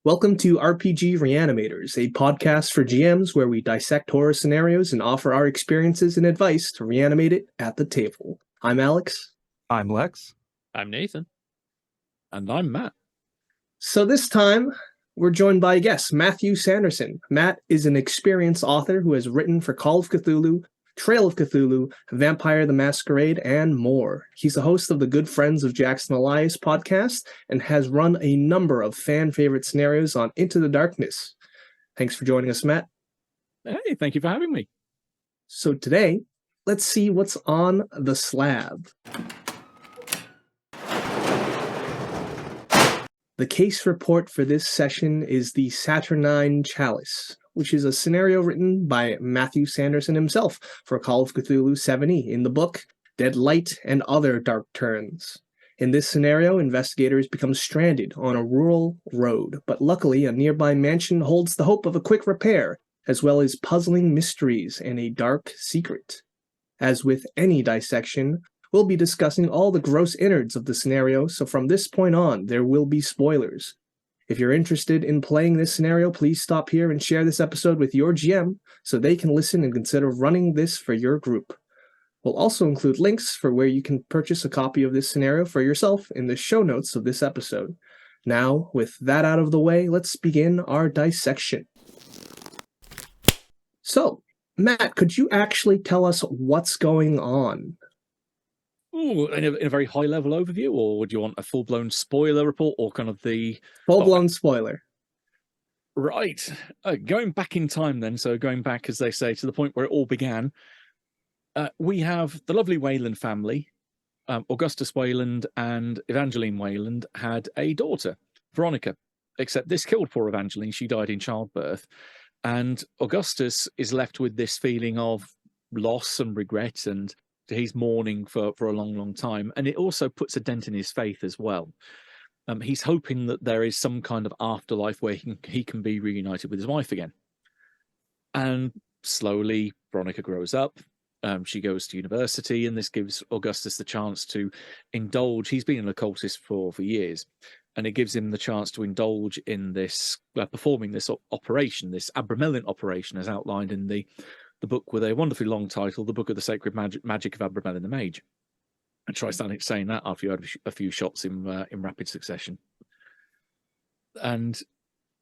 Welcome to RPG Reanimators, a podcast for GMs where we dissect horror scenarios and offer our experiences and advice to reanimate it at the table. I'm Alex. I'm Lex. I'm Nathan. And I'm Matt. So this time, we're joined by a guest, Matthew Sanderson. Matt is an experienced author who has written for Call of Cthulhu, Trail of Cthulhu, Vampire the Masquerade, and more. He's the host of the Good Friends of Jackson Elias podcast and has run a number of fan-favorite scenarios on Into the Darkness. Thanks for joining us, Matt. Hey, thank you for having me. So today, let's see what's on the slab. The case report for this session is the Saturnine Chalice, which is a scenario written by Matthew Sanderson himself for Call of Cthulhu 7e in the book Dead Light and Other Dark Turns. In this scenario, investigators become stranded on a rural road, but luckily a nearby mansion holds the hope of a quick repair, as well as puzzling mysteries and a dark secret. As with any dissection, we'll be discussing all the gross innards of the scenario, so from this point on, there will be spoilers. If you're interested in playing this scenario, please stop here and share this episode with your GM so they can listen and consider running this for your group. We'll also include links for where you can purchase a copy of this scenario for yourself in the show notes of this episode. Now, with that out of the way, let's begin our dissection. So, Matt, could you actually tell us what's going on? Ooh, in a very high-level overview, or would you want a full-blown spoiler report, or kind of the... Full-blown spoiler. Right. Going back in time then, so going back, as they say, to the point where it all began, we have the lovely Wayland family. Augustus Wayland and Evangeline Wayland had a daughter, Veronica, except this killed poor Evangeline. She died in childbirth. And Augustus is left with this feeling of loss and regret, and he's mourning for a long, long time. And it also puts a dent in his faith as well. He's hoping that there is some kind of afterlife where he can be reunited with his wife again. And slowly, Veronica grows up. She goes to university, and this gives Augustus the chance to indulge. He's been an occultist for years, and it gives him the chance to indulge in this, performing this operation, this Abramelin operation, as outlined in the book with a wonderfully long title, The Book of the Sacred Magic of Abramelin the Mage. And try saying that after you had a few shots in rapid succession. And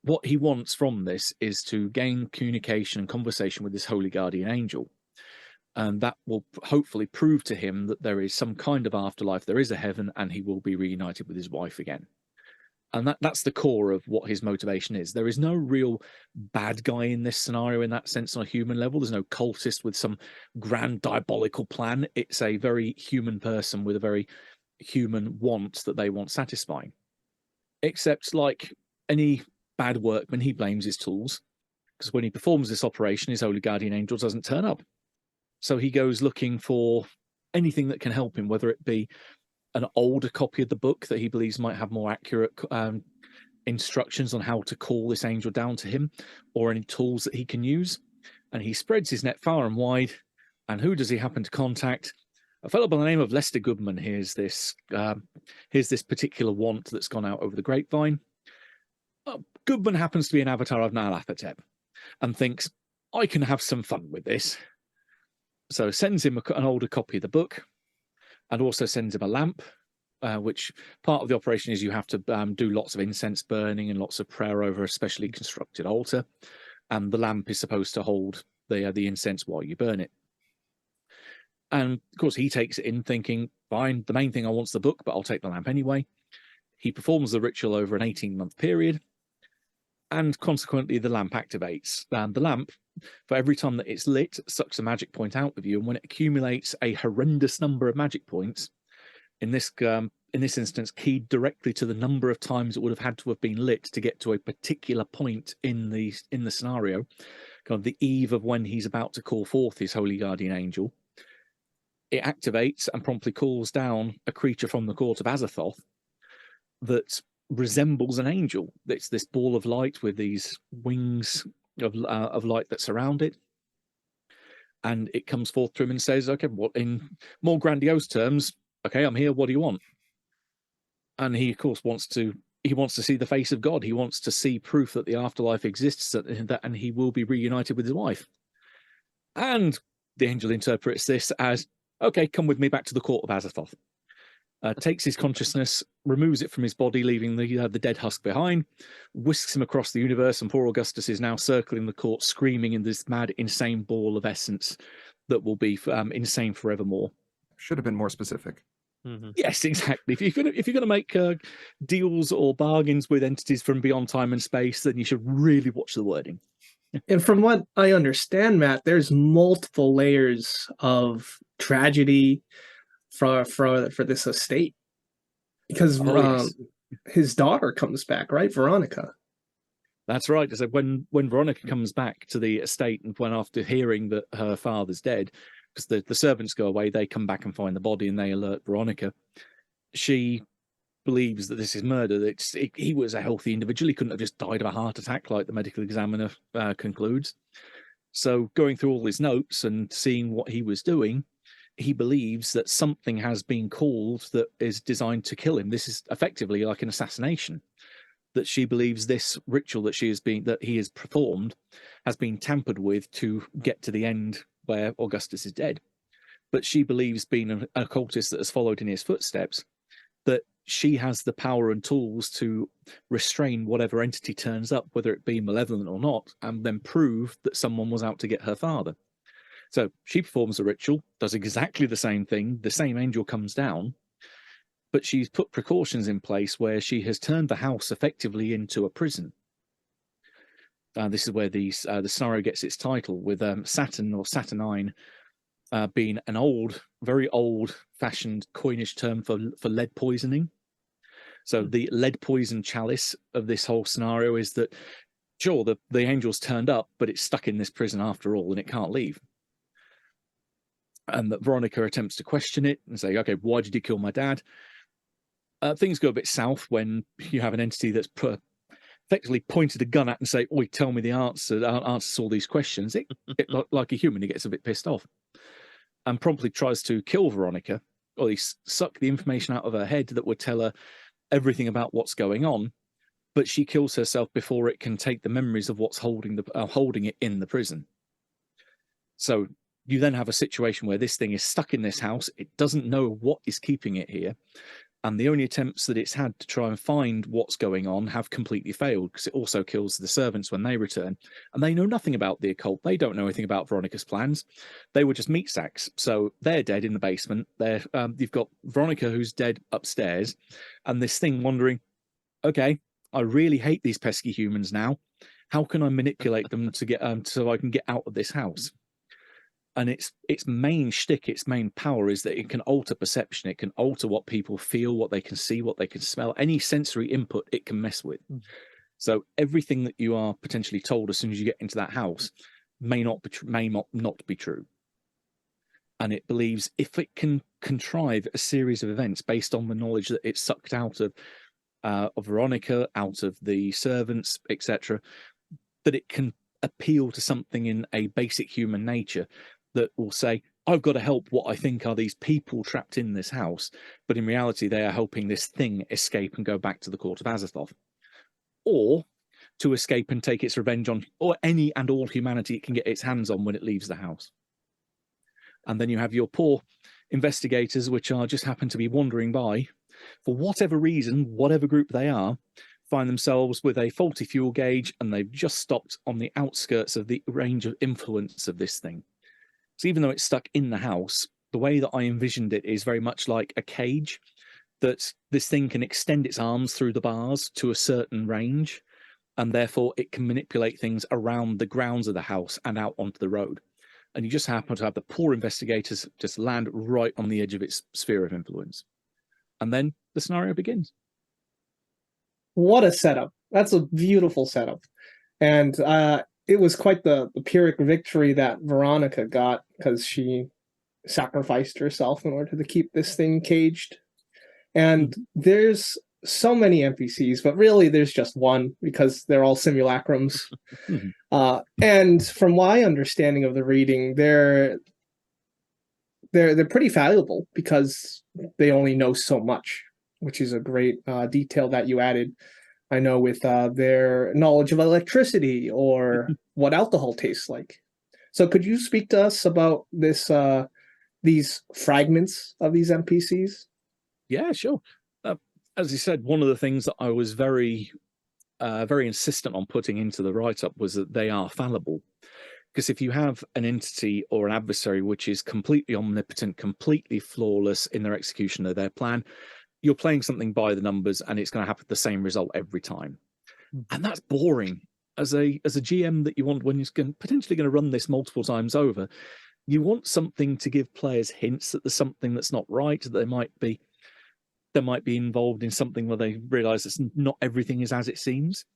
what he wants from this is to gain communication and conversation with this holy guardian angel. And that will hopefully prove to him that there is some kind of afterlife, there is a heaven, and he will be reunited with his wife again. And that's the core of what his motivation is. There is no real bad guy in this scenario in that sense on a human level. There's no cultist with some grand diabolical plan. It's a very human person with a very human want that they want satisfying. Except, like any bad workman, he blames his tools. Because when he performs this operation, his holy guardian angel doesn't turn up. So he goes looking for anything that can help him, whether it be an older copy of the book that he believes might have more accurate instructions on how to call this angel down to him, or any tools that he can use. And he spreads his net far and wide. And who does he happen to contact? A fellow by the name of Lester Goodman. Here's this particular want that's gone out over the grapevine. Goodman happens to be an avatar of Nyarlathotep and thinks, I can have some fun with this. So sends him an older copy of the book, and also sends him a lamp, which part of the operation is you have to do lots of incense burning and lots of prayer over a specially constructed altar. And the lamp is supposed to hold the incense while you burn it. And of course, he takes it in thinking, fine, the main thing I want's the book, but I'll take the lamp anyway. He performs the ritual over an 18-month period, and consequently, the lamp activates. And the lamp, for every time that it's lit, sucks a magic point out of you. And when it accumulates a horrendous number of magic points, in this instance, keyed directly to the number of times it would have had to have been lit to get to a particular point in the scenario, kind of the eve of when he's about to call forth his holy guardian angel, it activates and promptly calls down a creature from the court of Azathoth that resembles an angel. It's this ball of light with these wings of light that surround it. And it comes forth to him and says, okay, what in more grandiose terms, okay, I'm here, what do you want? And he, of course, wants to he wants to see the face of God. He wants to see proof that the afterlife exists, and he will be reunited with his wife. And the angel interprets this as, okay, come with me back to the court of Azathoth. Takes his consciousness, removes it from his body, leaving the dead husk behind, whisks him across the universe, and poor Augustus is now circling the court, screaming in this mad, insane ball of essence that will be insane forevermore. Should have been more specific. Mm-hmm. Yes, exactly. If you're gonna make deals or bargains with entities from beyond time and space, then you should really watch the wording. And from what I understand, Matt, there's multiple layers of tragedy for this estate, because yes. his daughter comes back, right, Veronica? That's right. So when Veronica comes back to the estate, and when after hearing that her father's dead, because the servants go away, they come back and find the body, and they alert Veronica. She believes that this is murder. That he was a healthy individual. He couldn't have just died of a heart attack, like the medical examiner concludes. So going through all his notes and seeing what he was doing, he believes that something has been called that is designed to kill him. This is effectively like an assassination. That she believes this ritual that he has performed has been tampered with to get to the end where Augustus is dead. But she believes, being an occultist that has followed in his footsteps, that she has the power and tools to restrain whatever entity turns up, whether it be malevolent or not, and then prove that someone was out to get her father. So she performs a ritual, does exactly the same thing, the same angel comes down, but she's put precautions in place where she has turned the house effectively into a prison. This is where the scenario gets its title, with Saturn or Saturnine being an old, very old-fashioned coinage term for lead poisoning. So the lead poison chalice of this whole scenario is that, sure, the angel's turned up, but it's stuck in this prison after all, and it can't leave. And that Veronica attempts to question it and say, okay, why did you kill my dad? Things go a bit south when you have an entity that's effectively pointed a gun at and say, oi, tell me the answer to all these questions. Like a human, he gets a bit pissed off and promptly tries to kill Veronica, or he suck the information out of her head that would tell her everything about what's going on, but she kills herself before it can take the memories of what's holding it in the prison. So you then have a situation where this thing is stuck in this house. It doesn't know what is keeping it here. And the only attempts that it's had to try and find what's going on have completely failed, because it also kills the servants when they return. And they know nothing about the occult. They don't know anything about Veronica's plans. They were just meat sacks. So they're dead in the basement. You've got Veronica, who's dead upstairs, and this thing wondering, okay, I really hate these pesky humans now. How can I manipulate them to get so I can get out of this house? And its main shtick, its main power is that it can alter perception. It can alter what people feel, what they can see, what they can smell. Any sensory input it can mess with. So everything that you are potentially told as soon as you get into that house may not be true. And it believes if it can contrive a series of events based on the knowledge that it's sucked out of Veronica, out of the servants, etc., that it can appeal to something in a basic human nature that will say, I've got to help what I think are these people trapped in this house, but in reality they are helping this thing escape and go back to the court of Azathoth, or to escape and take its revenge on any and all humanity it can get its hands on when it leaves the house. And then you have your poor investigators, which are just happen to be wandering by, for whatever reason, whatever group they are, find themselves with a faulty fuel gauge, and they've just stopped on the outskirts of the range of influence of this thing. So even though it's stuck in the house, the way that I envisioned it is very much like a cage, that this thing can extend its arms through the bars to a certain range, and therefore it can manipulate things around the grounds of the house and out onto the road. And you just happen to have the poor investigators just land right on the edge of its sphere of influence. And then the scenario begins. What a setup. That's a beautiful setup. And it was quite the Pyrrhic victory that Veronica got, because she sacrificed herself in order to keep this thing caged. And there's so many NPCs, but really there's just one, because they're all simulacrums. And from my understanding of the reading, they're pretty valuable because they only know so much, which is a great detail that you added. I know with their knowledge of electricity or what alcohol tastes like. So could you speak to us about these fragments of these NPCs? Yeah, sure. As you said, one of the things that I was very insistent on putting into the write-up was that they are fallible. Because if you have an entity or an adversary which is completely omnipotent, completely flawless in their execution of their plan, you're playing something by the numbers and it's going to have the same result every time. And that's boring. As a GM that you want when you're potentially going to run this multiple times over, you want something to give players hints that there's something that's not right, that they might be involved in something where they realize that not everything is as it seems.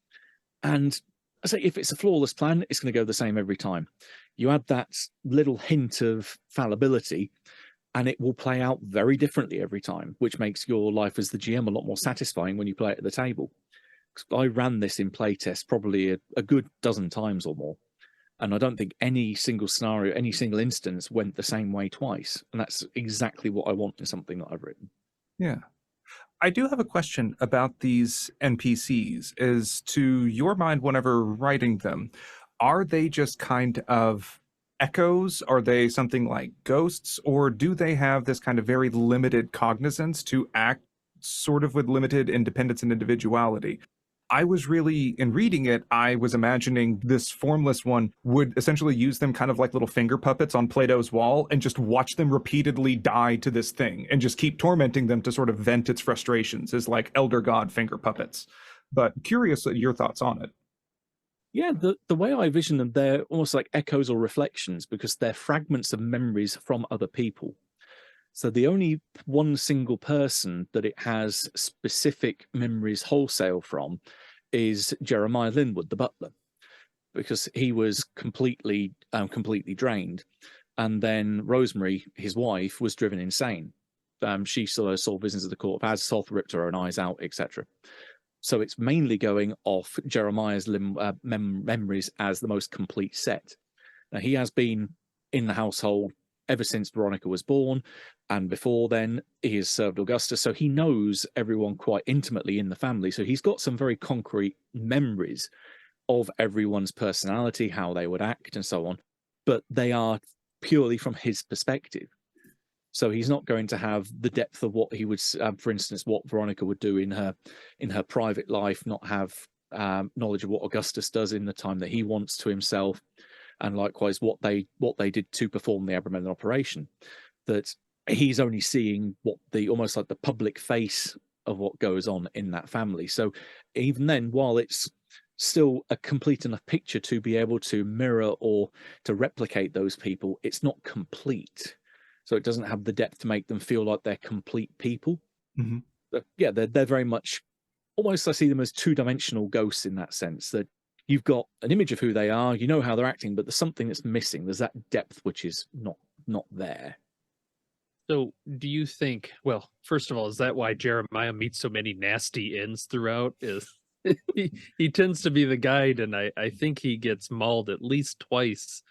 And I say, if it's a flawless plan, it's going to go the same every time. You add that little hint of fallibility, and it will play out very differently every time, which makes your life as the GM a lot more satisfying when you play it at the table. I ran this in playtest probably a good dozen times or more, and I don't think any single scenario, any single instance went the same way twice. And that's exactly what I want in something that I've written. Yeah. I do have a question about these NPCs. Is, to your mind, whenever writing them, are they just kind of echoes? Are they something like ghosts? Or do they have this kind of very limited cognizance to act sort of with limited independence and individuality? I was really, in reading it, I was imagining this formless one would essentially use them kind of like little finger puppets on Plato's wall and just watch them repeatedly die to this thing and just keep tormenting them to sort of vent its frustrations as like elder god finger puppets. But curious your thoughts on it. Yeah, the way I vision them, they're almost like echoes or reflections because they're fragments of memories from other people. So the only one single person that it has specific memories wholesale from is Jeremiah Linwood, the butler, because he was completely drained. And then Rosemary, his wife, was driven insane. She saw business at the court of Azathoth, ripped her own eyes out, etc. So it's mainly going off Jeremiah's memories as the most complete set. Now, he has been in the household ever since Veronica was born, and before then he has served Augustus, so he knows everyone quite intimately in the family. So he's got some very concrete memories of everyone's personality, how they would act and so on, but they are purely from his perspective. So he's not going to have the depth of what he would, for instance, what Veronica would do in her private life, not have knowledge of what Augustus does in the time that he wants to himself, and likewise what they did to perform the Abramelin operation. That he's only seeing what almost like the public face of what goes on in that family. So even then, while it's still a complete enough picture to be able to mirror or to replicate those people, it's not complete. So it doesn't have the depth to make them feel like they're complete people. Mm-hmm. But yeah, they're very much, almost I see them as two-dimensional ghosts in that sense, that you've got an image of who they are, you know how they're acting, but there's something that's missing. There's that depth which is not there. So do you think, well, first of all, is that why Jeremiah meets so many nasty ends throughout? Is he tends to be the guide, and I think he gets mauled at least twice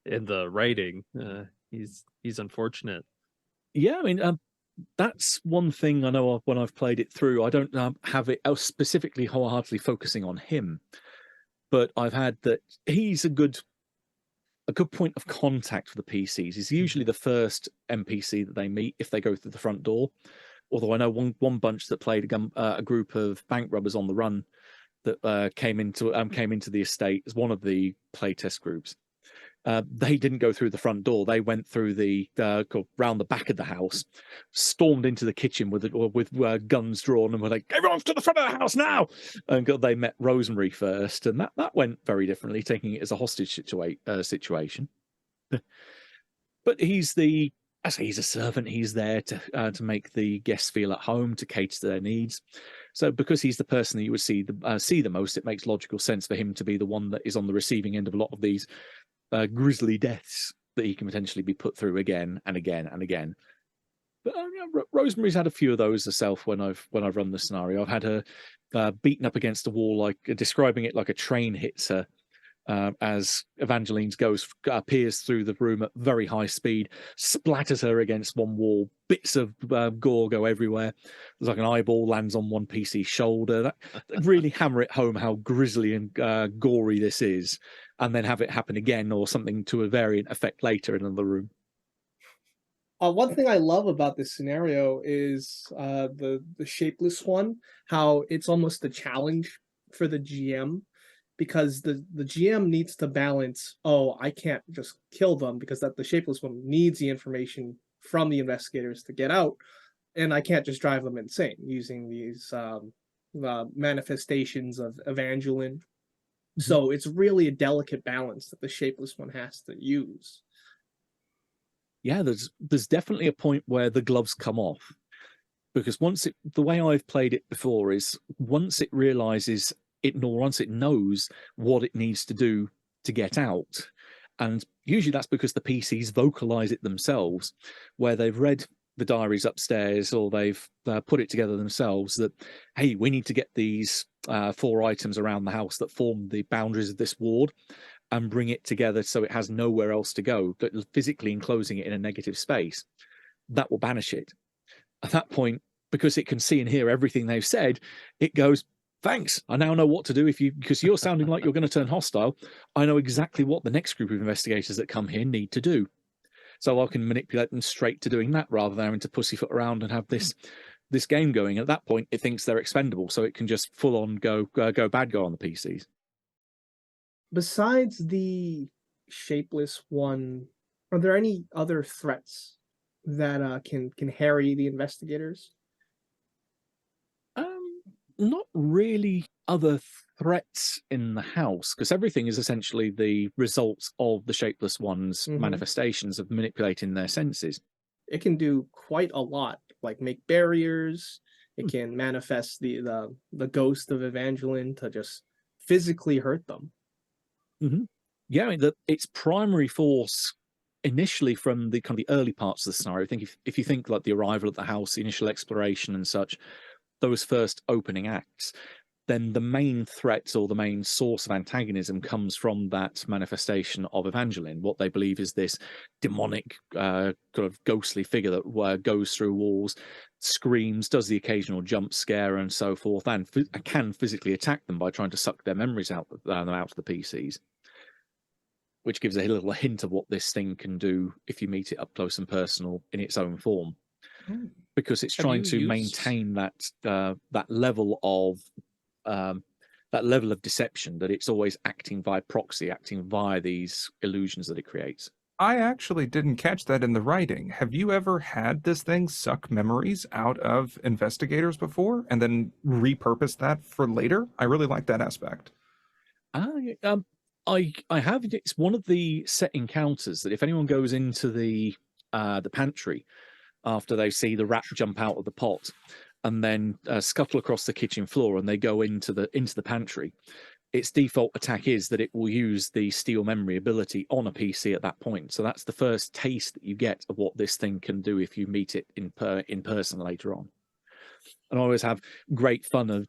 in the writing. He's unfortunate. Yeah, I mean, that's one thing I know of when I've played it through. I don't have it specifically wholeheartedly focusing on him, but I've had that he's a good point of contact for the PCs. He's usually the first NPC that they meet if they go through the front door. Although I know one bunch that played a group of bank robbers on the run that came into the estate as one of the playtest groups. They didn't go through the front door. They went through round the back of the house, stormed into the kitchen with guns drawn, and were like, "Everyone to the front of the house now!" And they met Rosemary first, and that went very differently, taking it as a hostage situation. But he's a servant. He's there to make the guests feel at home, to cater to their needs. So because he's the person that you would see the most, it makes logical sense for him to be the one that is on the receiving end of a lot of these grisly deaths that he can potentially be put through again and again and again. But Rosemary's had a few of those herself when I've run the scenario. I've had her beaten up against the wall, like describing it like a train hits her as Evangeline appears through the room at very high speed, splatters her against one wall, bits of gore go everywhere. There's like an eyeball lands on one PC's shoulder. That really hammer it home how grisly and gory this is, and then have it happen again or something to a variant effect later in another room. One thing I love about this scenario is the shapeless one, how it's almost a challenge for the GM, because the GM needs to balance, oh, I can't just kill them because the shapeless one needs the information from the investigators to get out, and I can't just drive them insane using these manifestations of Evangeline. Mm-hmm. So it's really a delicate balance that the shapeless one has to use. Yeah, there's definitely a point where the gloves come off, because the way I've played it before is once it realizes once it knows what it needs to do to get out, and usually that's because the PCs vocalize it themselves, where they've read the diaries upstairs or they've put it together themselves that, hey, we need to get these 4 items around the house that form the boundaries of this ward and bring it together so it has nowhere else to go, but physically enclosing it in a negative space. That will banish it. At that point, because it can see and hear everything they've said, it goes, thanks, I now know what to do because you're sounding like you're going to turn hostile. I know exactly what the next group of investigators that come here need to do. So I can manipulate them straight to doing that rather than having to pussyfoot around and have this game going. At that point, it thinks they're expendable, so it can just full on go bad guy on the PCs. Besides the shapeless one, are there any other threats that can harry the investigators? Not really other threats in the house, because everything is essentially the results of the shapeless one's manifestations of manipulating their senses. It can do quite a lot, like make barriers. It can manifest the ghost of Evangeline to just physically hurt them. Mm-hmm. Yeah, I mean, its primary force initially from the kind of the early parts of the scenario, I think if you think like the arrival at the house, the initial exploration and such, those first opening acts, then the main threat or the main source of antagonism comes from that manifestation of Evangeline, what they believe is this demonic kind of ghostly figure that goes through walls, screams, does the occasional jump scare and so forth, and can physically attack them by trying to suck their memories out of the PCs, which gives a little hint of what this thing can do if you meet it up close and personal in its own form. Because it's trying to maintain that level of deception, that it's always acting via proxy, acting via these illusions that it creates. I actually didn't catch that in the writing. Have you ever had this thing suck memories out of investigators before and then repurpose that for later? I really like that aspect. I have. It's one of the set encounters that if anyone goes into the pantry after they see the rat jump out of the pot and then scuttle across the kitchen floor and they go into the pantry, its default attack is that it will use the steal memory ability on a PC at that point. So that's the first taste that you get of what this thing can do if you meet it in person later on. And I always have great fun of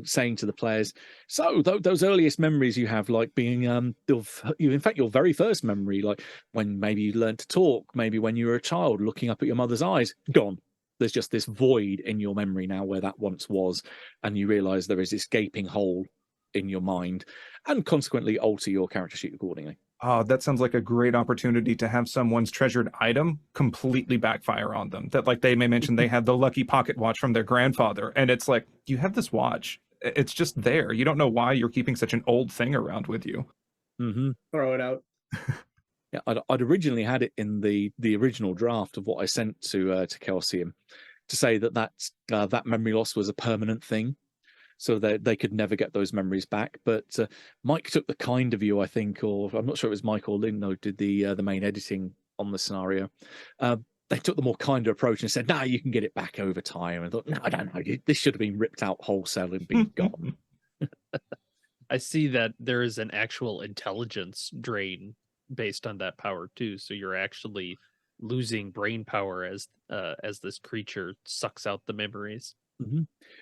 saying to the players, so those earliest memories you have, like being, in fact, your very first memory, like when maybe you learned to talk, maybe when you were a child, looking up at your mother's eyes, gone. There's just this void in your memory now where that once was, and you realize there is this gaping hole in your mind, and consequently alter your character sheet accordingly. Oh, that sounds like a great opportunity to have someone's treasured item completely backfire on them. That, like, they may mention they have the lucky pocket watch from their grandfather, and it's like, you have this watch. It's just there. You don't know why you're keeping such an old thing around with you. Mm-hmm. Throw it out. Yeah, I'd originally had it in the original draft of what I sent to Calcium to say that memory loss was a permanent thing, so that they could never get those memories back. But Mike took the kinder view, I think, or I'm not sure it was Mike or Lynn who did the main editing on the scenario. They took the more kinder approach and said, "No, you can get it back over time." And I thought, "No, I don't know. This should have been ripped out wholesale and been gone." I see that there is an actual intelligence drain based on that power too. So you're actually losing brain power as this creature sucks out the memories.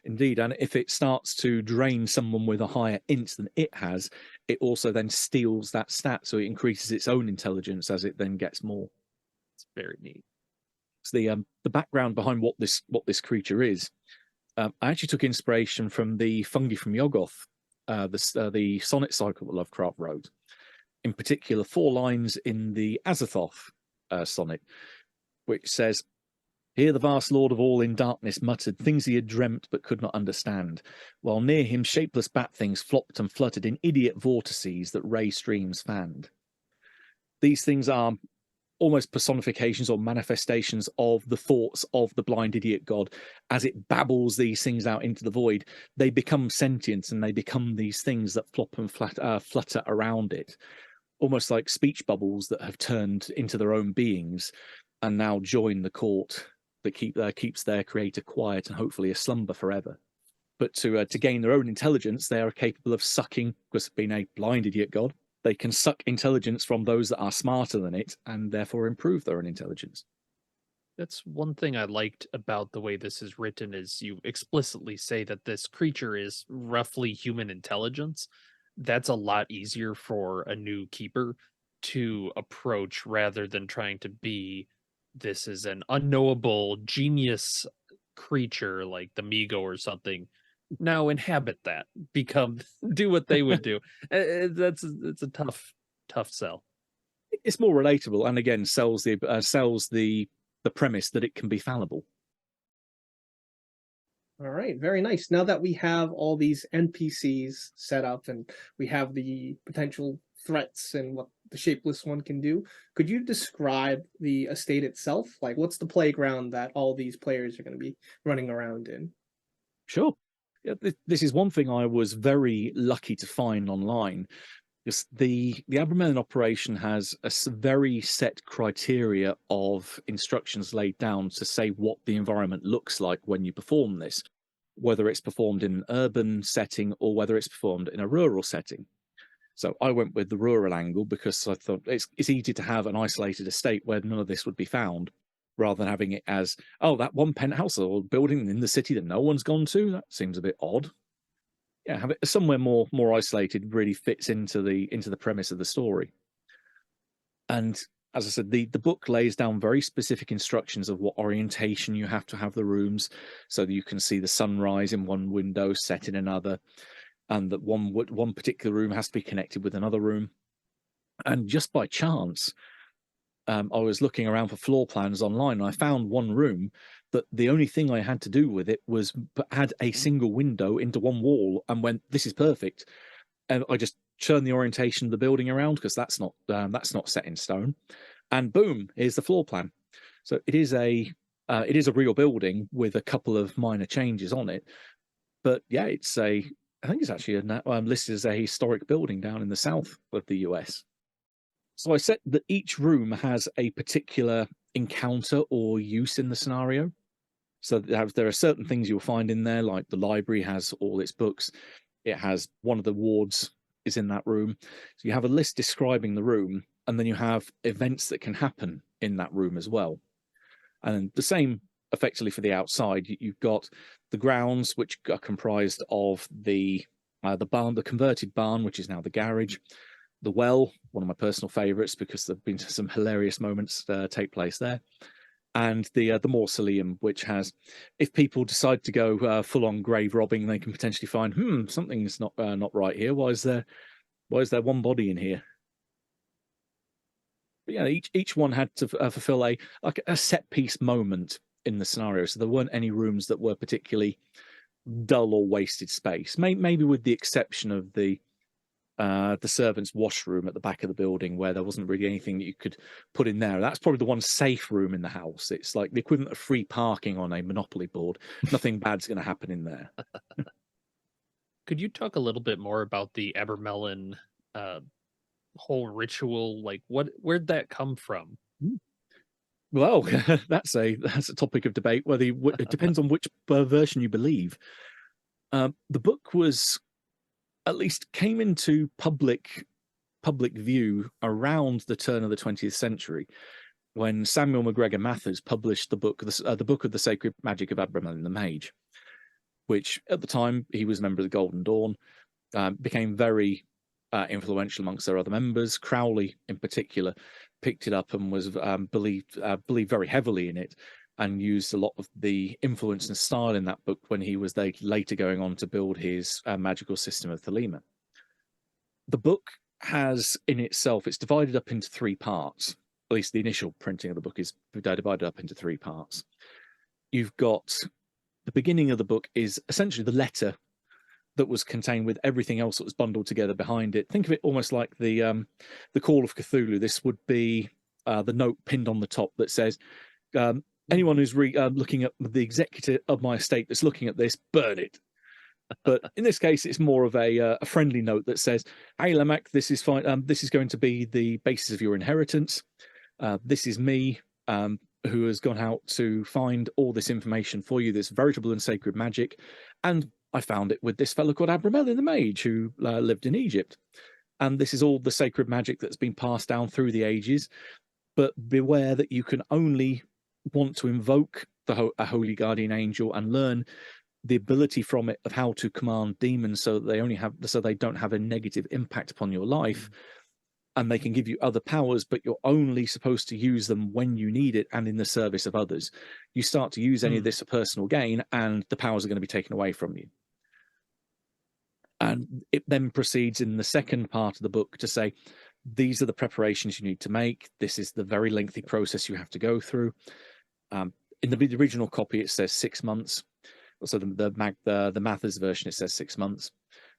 Indeed, and if it starts to drain someone with a higher int than it has, it also then steals that stat, so it increases its own intelligence as it then gets more. It's very neat. So the background behind what this creature is, I actually took inspiration from the fungi from Yoggoth, the sonnet cycle that Lovecraft wrote. In particular, 4 lines in the Azathoth sonnet, which says, "Here the vast lord of all in darkness muttered things he had dreamt but could not understand, while near him shapeless bat things flopped and fluttered in idiot vortices that ray streams fanned." These things are almost personifications or manifestations of the thoughts of the blind idiot god. As it babbles these things out into the void, they become sentient and they become these things that flop and flutter around it, almost like speech bubbles that have turned into their own beings and now join the court that keeps their creator quiet and hopefully a slumber forever. But to gain their own intelligence, they are capable of sucking, because being a blind idiot god, they can suck intelligence from those that are smarter than it and therefore improve their own intelligence. That's one thing I liked about the way this is written, is you explicitly say that this creature is roughly human intelligence. That's a lot easier for a new keeper to approach rather than trying to be, this is an unknowable genius creature like the Migo or something. Now inhabit that, become, do what they would do. It's a tough sell. It's more relatable, and again sells the premise that it can be fallible. All right, very nice. Now that we have all these NPCs set up and we have the potential threats and what the shapeless one can do, could you describe the estate itself? Like, what's the playground that all these players are going to be running around in? Sure. Yeah, this is one thing I was very lucky to find online. Because the Abramelin operation has a very set criteria of instructions laid down to say what the environment looks like when you perform this, whether it's performed in an urban setting or whether it's performed in a rural setting. So I went with the rural angle because I thought it's easy to have an isolated estate where none of this would be found, rather than having it as, oh, that one penthouse or building in the city that no one's gone to. That seems a bit odd. Yeah, have it somewhere more isolated really fits into the premise of the story. And as I said, the book lays down very specific instructions of what orientation you have to have the rooms, so that you can see the sunrise in one window set in another, and that one particular room has to be connected with another room. And just by chance, I was looking around for floor plans online, and I found one room that the only thing I had to do with it was add a single window into one wall, and went, this is perfect. And I just turned the orientation of the building around, because that's not set in stone, and boom, here's the floor plan. So it is a real building with a couple of minor changes on it, but yeah, I think it's actually listed as a historic building down in the south of the US. So I said that each room has a particular encounter or use in the scenario. So there are certain things you'll find in there, like the library has all its books. It has one of the wards is in that room. So you have a list describing the room, and then you have events that can happen in that room as well. And the same effectively for the outside. You've got the grounds, which are comprised of the barn, the converted barn, which is now the garage. The well, one of my personal favourites because there have been some hilarious moments take place there, and the mausoleum, which has, if people decide to go full on grave robbing, they can potentially find something's not right here. Why is there one body in here? But yeah, each one had to fulfill a set piece moment in the scenario, so there weren't any rooms that were particularly dull or wasted space. Maybe with the exception of the servants' washroom at the back of the building, where there wasn't really anything that you could put in there. That's probably the one safe room in the house. It's like the equivalent of free parking on a Monopoly board. Nothing bad's going to happen in there. Could you talk a little bit more about the Abramelin whole ritual? Like, where'd that come from? Well, that's a topic of debate. It depends on which version you believe. The book at least came into public view around the turn of the 20th century, when Samuel MacGregor Mathers published the book of the Sacred Magic of Abramelin the Mage. which at the time he was a member of the Golden Dawn, became very influential amongst their other members. Crowley, in particular, picked it up and was believed very heavily in it, and used a lot of the influence and style in that book when he was later going on to build his magical system of Thelema. The book has in itself, it's divided up into 3 parts. At least the initial printing of the book is divided up into 3 parts. You've got the beginning of the book is essentially the letter that was contained with everything else that was bundled together behind it. Think of it almost like the Call of Cthulhu. This would be the note pinned on the top that says, anyone who's looking at the executor of my estate that's looking at this, burn it. But in this case, it's more of a friendly note that says, hey, Lamech, this is fine. This is going to be the basis of your inheritance. This is me, who has gone out to find all this information for you, this veritable and sacred magic. And I found it with this fellow called Abramelin the Mage, who lived in Egypt. And this is all the sacred magic that's been passed down through the ages. But beware that you can only want to invoke a holy guardian angel and learn the ability from it of how to command demons so that they don't have a negative impact upon your life. And they can give you other powers, but you're only supposed to use them when you need it and in the service of others. You start to use any of this for personal gain, and the powers are going to be taken away from you. And it then proceeds in the second part of the book to say, these are the preparations you need to make. This is the very lengthy process you have to go through. In the original copy, it says 6 months. So the Mathers version, it says 6 months.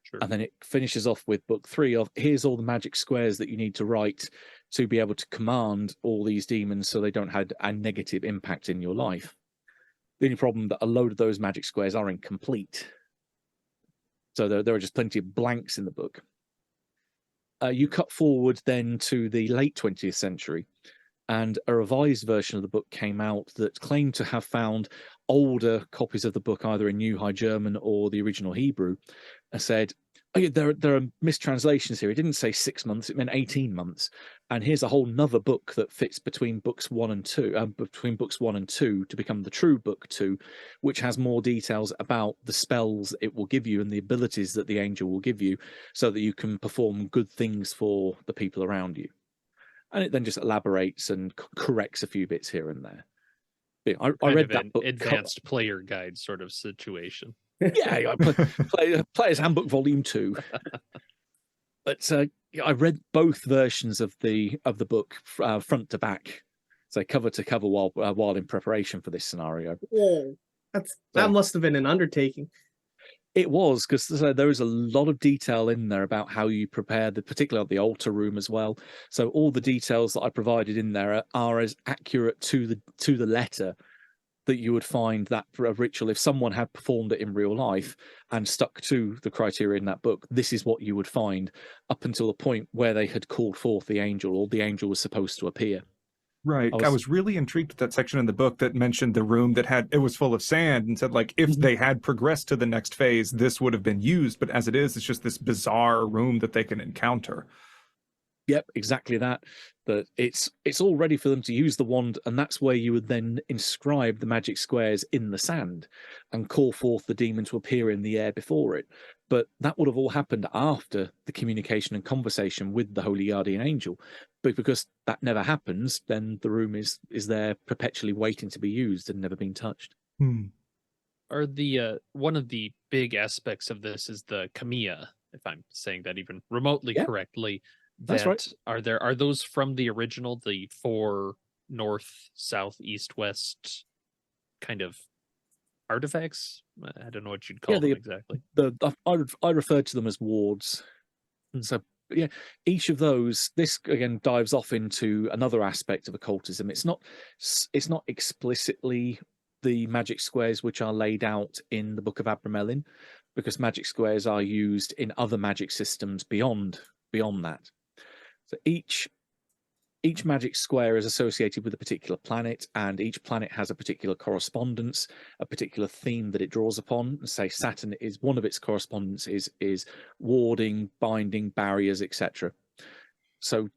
Sure. And then it finishes off with book 3 of here's all the magic squares that you need to write to be able to command all these demons so they don't have a negative impact in your life. The only problem that a load of those magic squares are incomplete. So there are just plenty of blanks in the book. You cut forward then to the late 20th century, and a revised version of the book came out that claimed to have found older copies of the book, either in New High German or the original Hebrew, and said, oh, yeah, there are mistranslations here. It didn't say 6 months, it meant 18 months. And here's a whole nother book that fits between books 1 and 2, to become the true book 2, which has more details about the spells it will give you and the abilities that the angel will give you so that you can perform good things for the people around you. And it then just elaborates and corrects a few bits here and there. Yeah, I read that book. Advanced player guide sort of situation. Yeah, Player's Handbook Volume 2. But I read both versions of the book front to back, so cover to cover while in preparation for this scenario. Whoa, that must have been an undertaking. It was, because there is a lot of detail in there about how you prepare, particularly the altar room as well. So all the details that I provided in there are as accurate to the letter that you would find that for a ritual, if someone had performed it in real life and stuck to the criteria in that book, this is what you would find up until the point where they had called forth the angel, or the angel was supposed to appear. Right. I was really intrigued with that section in the book that mentioned the room that was full of sand, and said, like, if they had progressed to the next phase, this would have been used. But as it is, it's just this bizarre room that they can encounter. Yep, exactly that. That it's all ready for them to use the wand, and that's where you would then inscribe the magic squares in the sand and call forth the demon to appear in the air before it. But that would have all happened after the communication and conversation with the Holy Guardian Angel. But because that never happens, then the room is there perpetually waiting to be used and never being touched. Are one of the big aspects of this is the Kamiya, if I'm saying that even remotely correctly. That's right. Are those from the original, the 4 north, south, east, west kind of artifacts? I don't know what you'd call them exactly. I referred to them as wards. So yeah, each of those, this again dives off into another aspect of occultism. It's not explicitly the magic squares which are laid out in the Book of Abramelin, because magic squares are used in other magic systems beyond that. So each magic square is associated with a particular planet, and each planet has a particular correspondence, a particular theme that it draws upon. Say Saturn is one of its correspondence is warding, binding, barriers, etc. So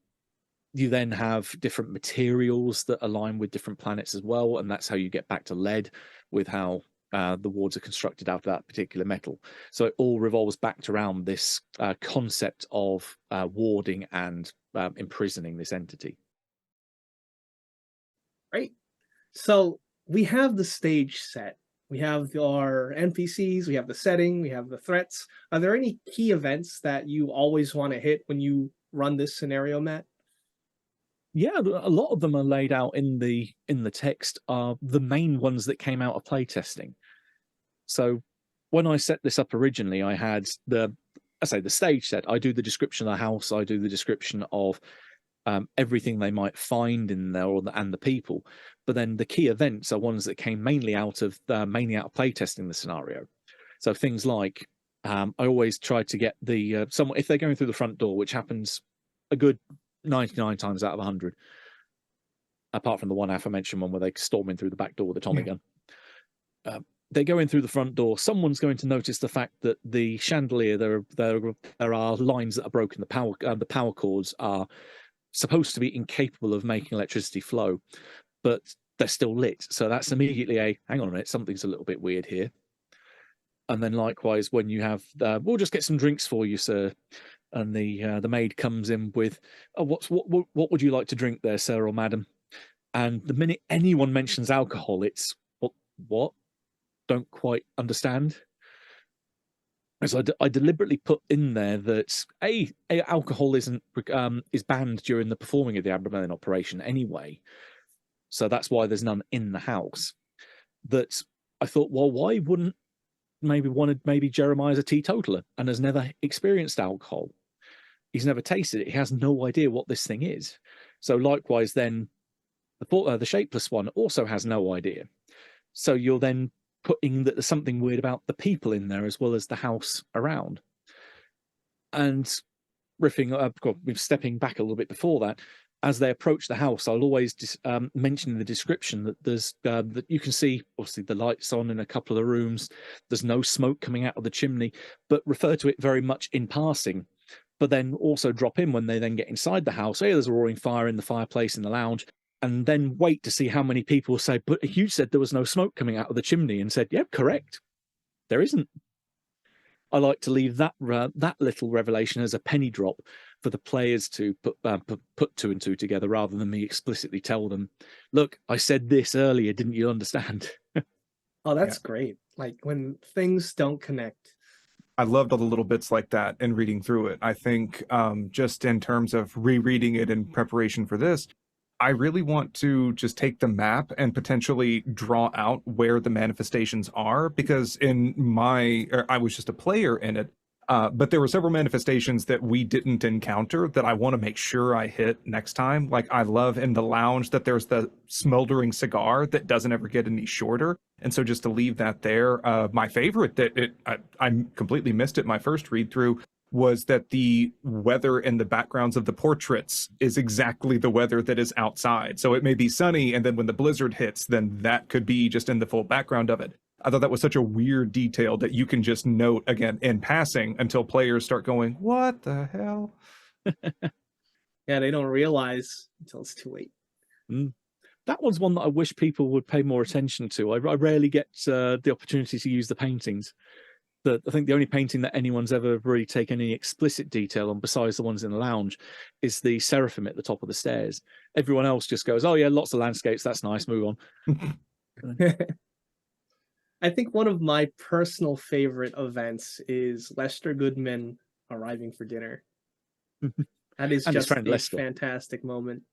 you then have different materials that align with different planets as well, and that's how you get back to lead, with how the wards are constructed out of that particular metal. So it all revolves back around this concept of warding and imprisoning this entity. Right. So we have the stage set. We have our NPCs, we have the setting, we have the threats. Are there any key events that you always want to hit when you run this scenario, Matt? Yeah, a lot of them are laid out in the text, are the main ones that came out of playtesting. So when I set this up originally, I had the stage set. I do the description of the house, I do the description of everything they might find in there and the people. But then the key events are ones that came mainly out of playtesting the scenario. So things like I always try to get the someone, if they're going through the front door, which happens a good 99 times out of 100, apart from the one aforementioned one where they storm in through the back door with a Tommy gun. They go in through the front door. Someone's going to notice the fact that the chandelier, there are lines that are broken. The power cords are supposed to be incapable of making electricity flow, but they're still lit. So that's immediately hang on a minute, something's a little bit weird here. And then likewise, when you have, we'll just get some drinks for you, sir. And the maid comes in with, oh, what would you like to drink there, sir or madam? And the minute anyone mentions alcohol, it's what? Don't quite understand. So I deliberately put in there that alcohol is banned during the performing of the Abramelin operation anyway. So that's why there's none in the house. That I thought, well, why wouldn't maybe Jeremiah's a teetotaler and has never experienced alcohol. He's never tasted it. He has no idea what this thing is. So likewise, then the shapeless one also has no idea. So you're then putting that there's something weird about the people in there as well as the house around. And stepping back a little bit before that, as they approach the house, I'll always mention in the description that there's that you can see obviously the lights on in a couple of the rooms. There's no smoke coming out of the chimney, but refer to it very much in passing. But then also drop in when they then get inside the house. Hey, there's a roaring fire in the fireplace in the lounge, and then wait to see how many people say, "But you said there was no smoke coming out of the chimney," and said, "Yep, correct, there isn't." I like to leave that little revelation as a penny drop for the players to put two and two together, rather than me explicitly tell them, "Look, I said this earlier. Didn't you understand?" Oh, that's great. Like when things don't connect. I loved all the little bits like that and reading through it. I think just in terms of rereading it in preparation for this, I really want to just take the map and potentially draw out where the manifestations are, because I was just a player in it, but there were several manifestations that we didn't encounter that I want to make sure I hit next time. Like I love in the lounge that there's the smoldering cigar that doesn't ever get any shorter. And so just to leave that there, my favorite I completely missed it my first read through was that the weather in the backgrounds of the portraits is exactly the weather that is outside. So it may be sunny, and then when the blizzard hits, then that could be just in the full background of it. I thought that was such a weird detail that you can just note again in passing until players start going, "What the hell?" Yeah, they don't realize until it's too late. That one's one that I wish people would pay more attention to. I rarely get the opportunity to use the paintings. I think the only painting that anyone's ever really taken any explicit detail on, besides the ones in the lounge, is the seraphim at the top of the stairs. Everyone else just goes, "Oh yeah, lots of landscapes. That's nice. Move on." I think one of my personal favorite events is Lester Goodman arriving for dinner. That is just a fantastic moment.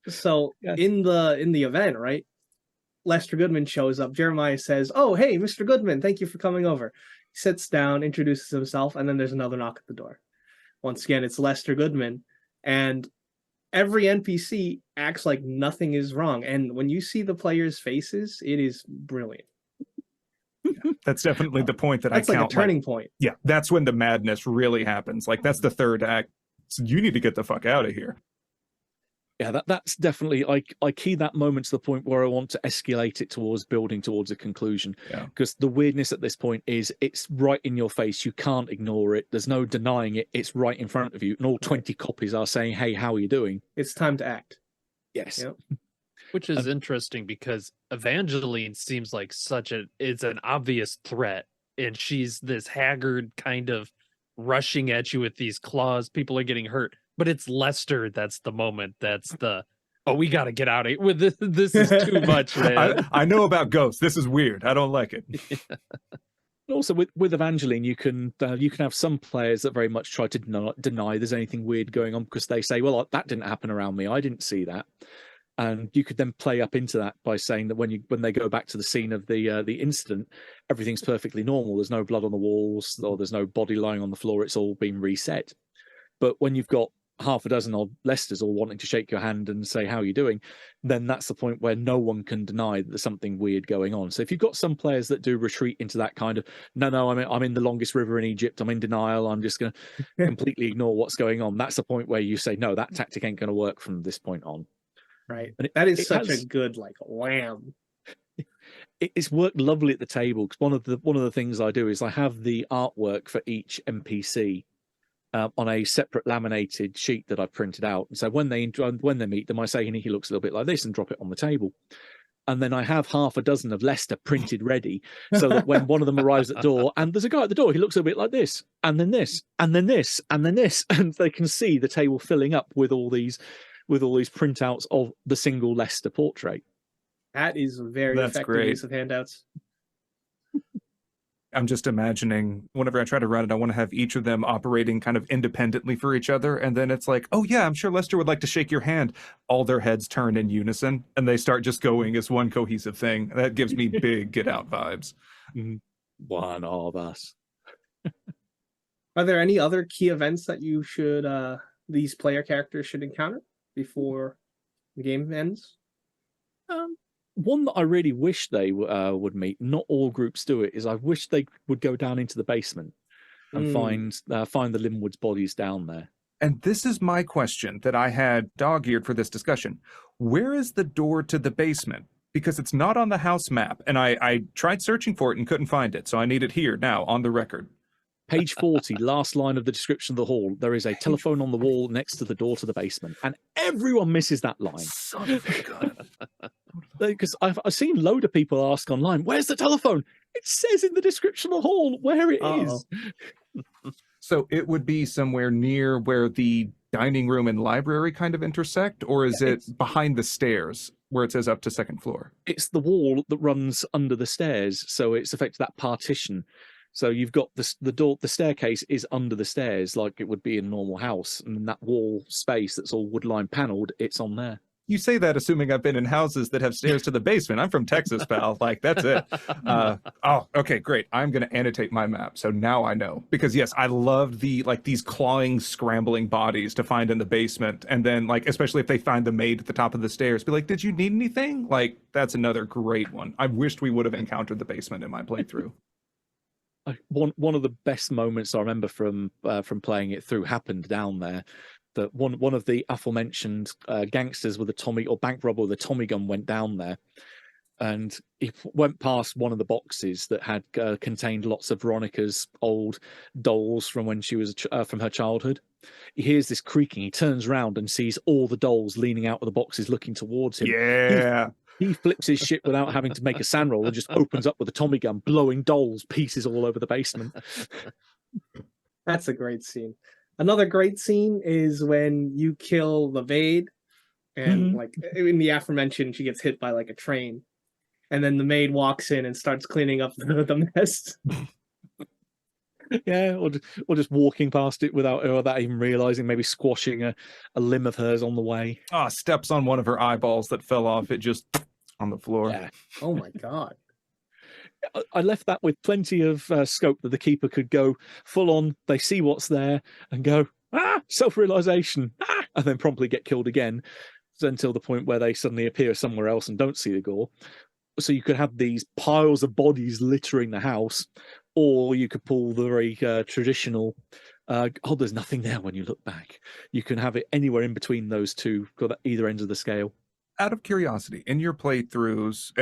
So in the event, right? Lester Goodman shows up. Jeremiah says, "Oh, hey, Mr. Goodman, thank you for coming over." He sits down, introduces himself, and then there's another knock at the door. Once again, it's Lester Goodman, and every NPC acts like nothing is wrong. And when you see the players' faces, it is brilliant. That's definitely the point that that's I count. That's like a turning point. Yeah, that's when the madness really happens. Like that's the third act. So you need to get the fuck out of here. Yeah, that's definitely, I key that moment to the point where I want to escalate it building towards a conclusion. Yeah. Because the weirdness at this point is it's right in your face. You can't ignore it. There's no denying it. It's right in front of you. And all 20 copies are saying, "Hey, how are you doing?" It's time to act. Yes. Yep. Which is interesting because Evangeline seems like it's an obvious threat, and she's this haggard kind of rushing at you with these claws. People are getting hurt, but it's Lester that's the moment. That's the we got to get out of here. With this, this is too much, man. I know about ghosts. This is weird. I don't like it. Also, with Evangeline, you can have some players that very much try to deny there's anything weird going on because they say, "Well, that didn't happen around me. I didn't see that." And you could then play up into that by saying that when they go back to the scene of the incident, everything's perfectly normal. There's no blood on the walls, or there's no body lying on the floor. It's all been reset. But when you've got half a dozen odd Lesters all wanting to shake your hand and say, "How are you doing?" then that's the point where no one can deny that there's something weird going on. So if you've got some players that do retreat into that kind of, no, I'm in the longest river in Egypt, I'm in denial, I'm just going to completely ignore what's going on, that's the point where you say, no, that tactic ain't going to work from this point on. Right. And that is such a good wham. It's worked lovely at the table because one of the things I do is I have the artwork for each NPC on a separate laminated sheet that I've printed out. And so when they meet them, I say, he looks a little bit like this, and drop it on the table. And then I have half a dozen of Lester printed ready, so that when one of them arrives at the door, and there's a guy at the door, he looks a bit like this, and then this, and then this, and then this, and they can see the table filling up with all these printouts of the single Lester portrait. That is a very effective use of handouts. I'm just imagining whenever I try to run it, I want to have each of them operating kind of independently for each other. And then it's like, oh yeah, I'm sure Lester would like to shake your hand. All their heads turn in unison and they start just going as one cohesive thing. That gives me big Get Out vibes. One of us. Are there any other key events that you should, these player characters should encounter before the game ends? One that I really wish they would meet, not all groups do it, is I wish they would go down into the basement and find the Linwood's bodies down there. And this is my question that I had dog-eared for this discussion. Where is the door to the basement? Because it's not on the house map, and I tried searching for it and couldn't find it, so I need it here now on the record. Page 40, last line of the description of the hall. There is a telephone on the wall next to the door to the basement, and everyone misses that line. Son of a gun. Because I've seen a load of people ask online, "Where's the telephone?" It says in the description of the hall where it is. So it would be somewhere near where the dining room and library kind of intersect, or is it behind the stairs where it says up to second floor? It's the wall that runs under the stairs, so it's effectively that partition. So you've got the door, the staircase is under the stairs, like it would be in a normal house, and that wall space that's all wood line paneled, it's on there. You say that assuming I've been in houses that have stairs to the basement. I'm from Texas, pal. Like, that's it. Okay, great. I'm going to annotate my map. So now I know. Because, yes, I loved these clawing, scrambling bodies to find in the basement. And then, especially if they find the maid at the top of the stairs, be like, did you need anything? That's another great one. I wished we would have encountered the basement in my playthrough. One of the best moments I remember from playing it through happened down there. That one of the aforementioned gangsters with a Tommy, or bank robber with a Tommy gun, went down there, and he went past one of the boxes that had contained lots of Veronica's old dolls from when she was from her childhood. He hears this creaking. He turns around and sees all the dolls leaning out of the boxes, looking towards him. Yeah. He flips his shit without having to make a sand roll and just opens up with a Tommy gun, blowing dolls pieces all over the basement. That's a great scene. Another great scene is when you kill the maid, and in the aforementioned, she gets hit by a train, and then the maid walks in and starts cleaning up the mess. Yeah, or just walking past it without even realizing, maybe squashing a limb of hers on the way. Steps on one of her eyeballs that fell off. It just on the floor. Yeah. Oh my God. I left that with plenty of scope that the keeper could go full on. They see what's there and go, self-realization, and then promptly get killed again, until the point where they suddenly appear somewhere else and don't see the gore. So you could have these piles of bodies littering the house, or you could pull the very traditional, there's nothing there when you look back. You can have it anywhere in between those two, got at either ends of the scale. Out of curiosity, in your playthroughs,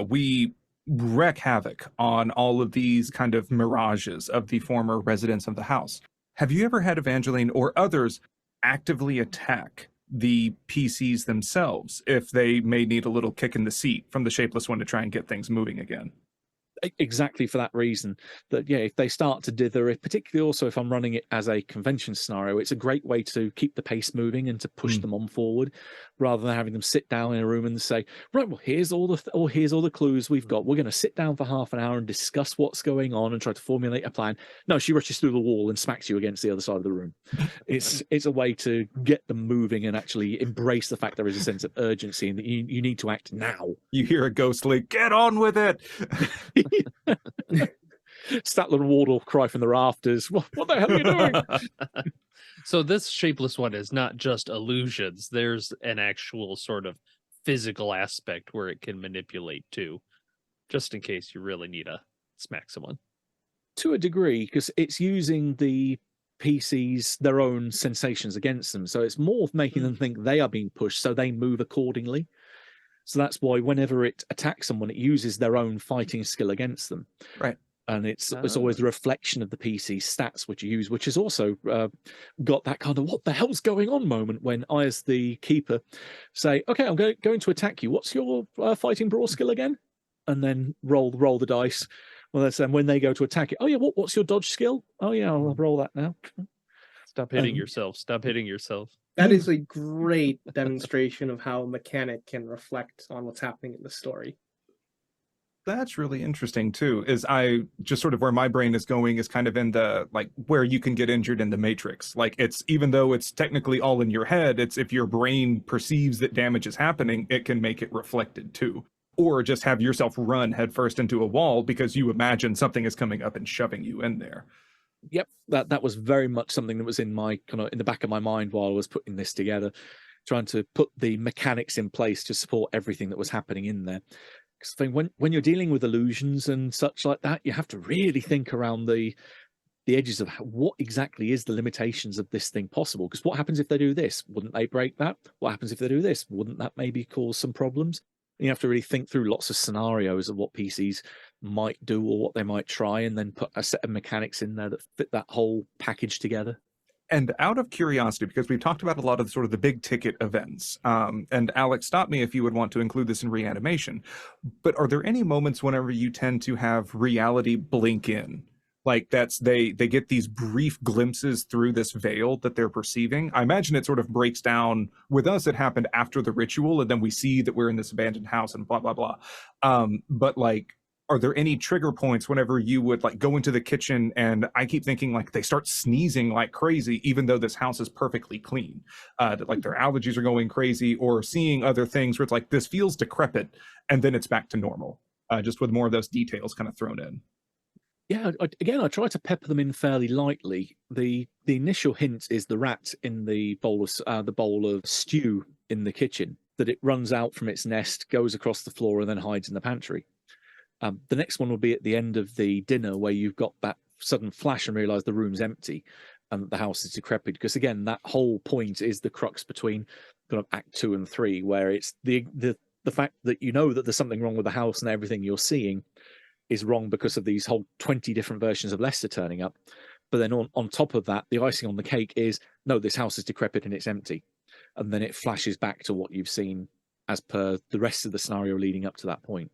we wreak havoc on all of these kind of mirages of the former residents of the house. Have you ever had Evangeline or others actively attack the PCs themselves if they may need a little kick in the seat from the Shapeless One to try and get things moving again. Exactly for that reason, that if they start to dither, particularly also if I'm running it as a convention scenario, it's a great way to keep the pace moving and to push them on forward, rather than having them sit down in a room and say, right, well, here's all the clues we've got. We're going to sit down for half an hour and discuss what's going on and try to formulate a plan. No, she rushes through the wall and smacks you against the other side of the room. It's a way to get them moving and actually embrace the fact there is a sense of urgency and that you need to act now. You hear a ghostly, get on with it! Statler and Wardle cry from the rafters. What the hell are you doing? So this Shapeless One is not just illusions. There's an actual sort of physical aspect where it can manipulate too, just in case you really need to smack someone. To a degree, because it's using the PCs, their own sensations against them. So it's more of making them think they are being pushed, so they move accordingly. So that's why whenever it attacks someone, it uses their own fighting skill against them. Right. And it's always the reflection of the PC stats which you use, which has also got that kind of what the hell's going on moment when I, as the keeper, say, okay, I'm going to attack you. What's your fighting brawl skill again? And then roll the dice. Well, that's when they go to attack it. Oh yeah, what's your dodge skill? Oh yeah, I'll roll that now. Stop hitting yourself. Stop hitting yourself. That is a great demonstration of how a mechanic can reflect on what's happening in the story. That's really interesting too, is I just sort of where my brain is going is kind of in the, like, where you can get injured in the Matrix. Like, it's, even though it's technically all in your head, it's if your brain perceives that damage is happening, it can make it reflected too. Or just have yourself run headfirst into a wall because you imagine something is coming up and shoving you in there. Yep, that was very much something that was in my kind of in the back of my mind while I was putting this together, trying to put the mechanics in place to support everything that was happening in there. Because I think when you're dealing with illusions and such like that, you have to really think around the edges of what exactly is the limitations of this thing possible. Because what happens if they do this? Wouldn't they break that? What happens if they do this? Wouldn't that maybe cause some problems? You have to really think through lots of scenarios of what PCs might do or what they might try, and then put a set of mechanics in there that fit that whole package together. And out of curiosity, because we've talked about a lot of sort of the big ticket events, and Alex, stop me if you would want to include this in Reanimation, but are there any moments whenever you tend to have reality blink in? Like they get these brief glimpses through this veil that they're perceiving. I imagine it sort of breaks down. With us, it happened after the ritual, and then we see that we're in this abandoned house and blah, blah, blah. But like, are there any trigger points whenever you would like go into the kitchen and I keep thinking like they start sneezing like crazy, even though this house is perfectly clean, that like their allergies are going crazy, or seeing other things where it's like, this feels decrepit, and then it's back to normal, just with more of those details kind of thrown in. Yeah, I try to pepper them in fairly lightly. The initial hint is the rat in the bowl of stew in the kitchen, that it runs out from its nest, goes across the floor, and then hides in the pantry. The next one will be at the end of the dinner, where you've got that sudden flash and realise the room's empty and the house is decrepit. Because again, that whole point is the crux between kind of Act 2 and 3, where it's the fact that you know that there's something wrong with the house and everything you're seeing is wrong because of these whole 20 different versions of Lester turning up. But then on top of that, the icing on the cake is, no, this house is decrepit and it's empty. And then it flashes back to what you've seen as per the rest of the scenario leading up to that point.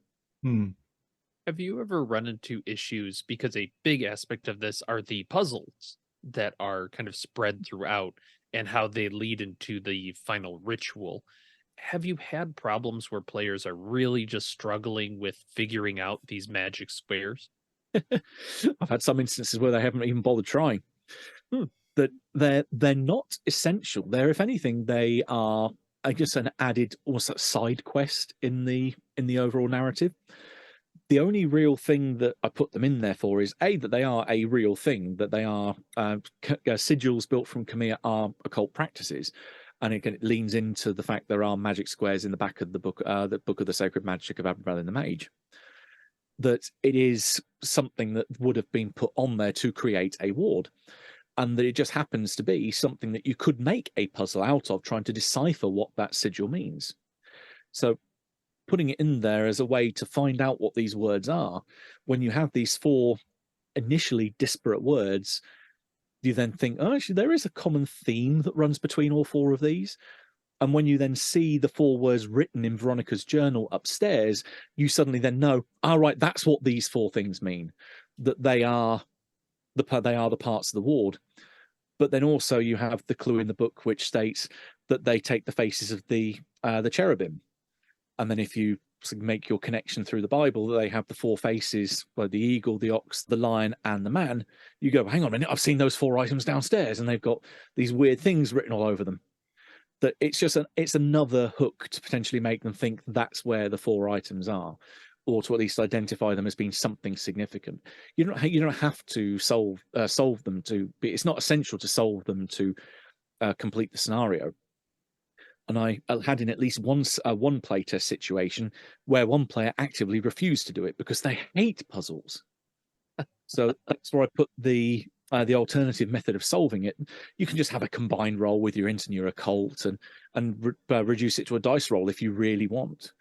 Have you ever run into issues, because a big aspect of this are the puzzles that are kind of spread throughout and how they lead into the final ritual? Have you had problems where players are really just struggling with figuring out these magic squares? I've had some instances where they haven't even bothered trying. That they're not essential. They're, if anything, they are, I guess, an added almost a side quest in the overall narrative. The only real thing that I put them in there for is that they are a real thing, that they are sigils built from Khmer are occult practices. And it leans into the fact there are magic squares in the back of the book of the Sacred Magic of Aberfan the Mage. That it is something that would have been put on there to create a ward. And that it just happens to be something that you could make a puzzle out of, trying to decipher what that sigil means. So putting it in there as a way to find out what these words are, when you have these 4 initially disparate words, you then think, oh, actually, there is a common theme that runs between all 4 of these. And when you then see the 4 words written in Veronica's journal upstairs, you suddenly then know, all right, that's what these 4 things mean, that they are the parts of the ward. But then also you have the clue in the book which states that they take the faces of the cherubim. And then if you make your connection through the Bible, they have the 4 faces, like the eagle, the ox, the lion, and the man. You go, hang on a minute, I've seen those 4 items downstairs, and they've got these weird things written all over them. That it's another hook to potentially make them think that's where the 4 items are, or to at least identify them as being something significant. You don't have to solve them to. It's not essential to solve them to complete the scenario. And I had in at least one playtest situation where one player actively refused to do it because they hate puzzles. So that's where I put the alternative method of solving it. You can just have a combined roll with your int and your occult, and reduce it to a dice roll if you really want.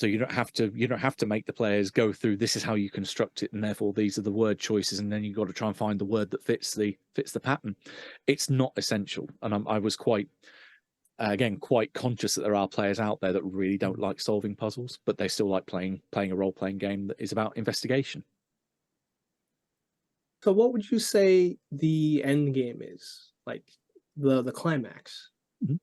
So you don't have to make the players go through, this is how you construct it, and therefore these are the word choices, and then you've got to try and find the word that fits the pattern. It's not essential, and I was quite conscious that there are players out there that really don't like solving puzzles, but they still like playing a role-playing game that is about investigation. So what would you say the end game is? Like the climax? Mm-hmm.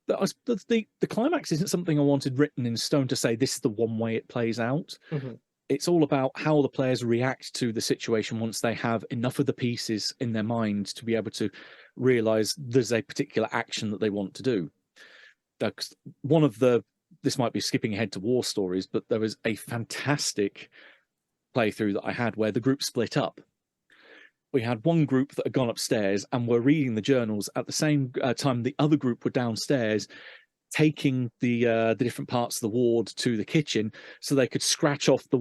The climax isn't something I wanted written in stone to say this is the one way it plays out. Mm-hmm. It's all about how the players react to the situation once they have enough of the pieces in their mind to be able to realize there's a particular action that they want to do. This might be skipping ahead to war stories, but there was a fantastic playthrough that I had where the group split up. We had one group that had gone upstairs and were reading the journals at the same time the other group were downstairs, taking the different parts of the ward to the kitchen so they could scratch off the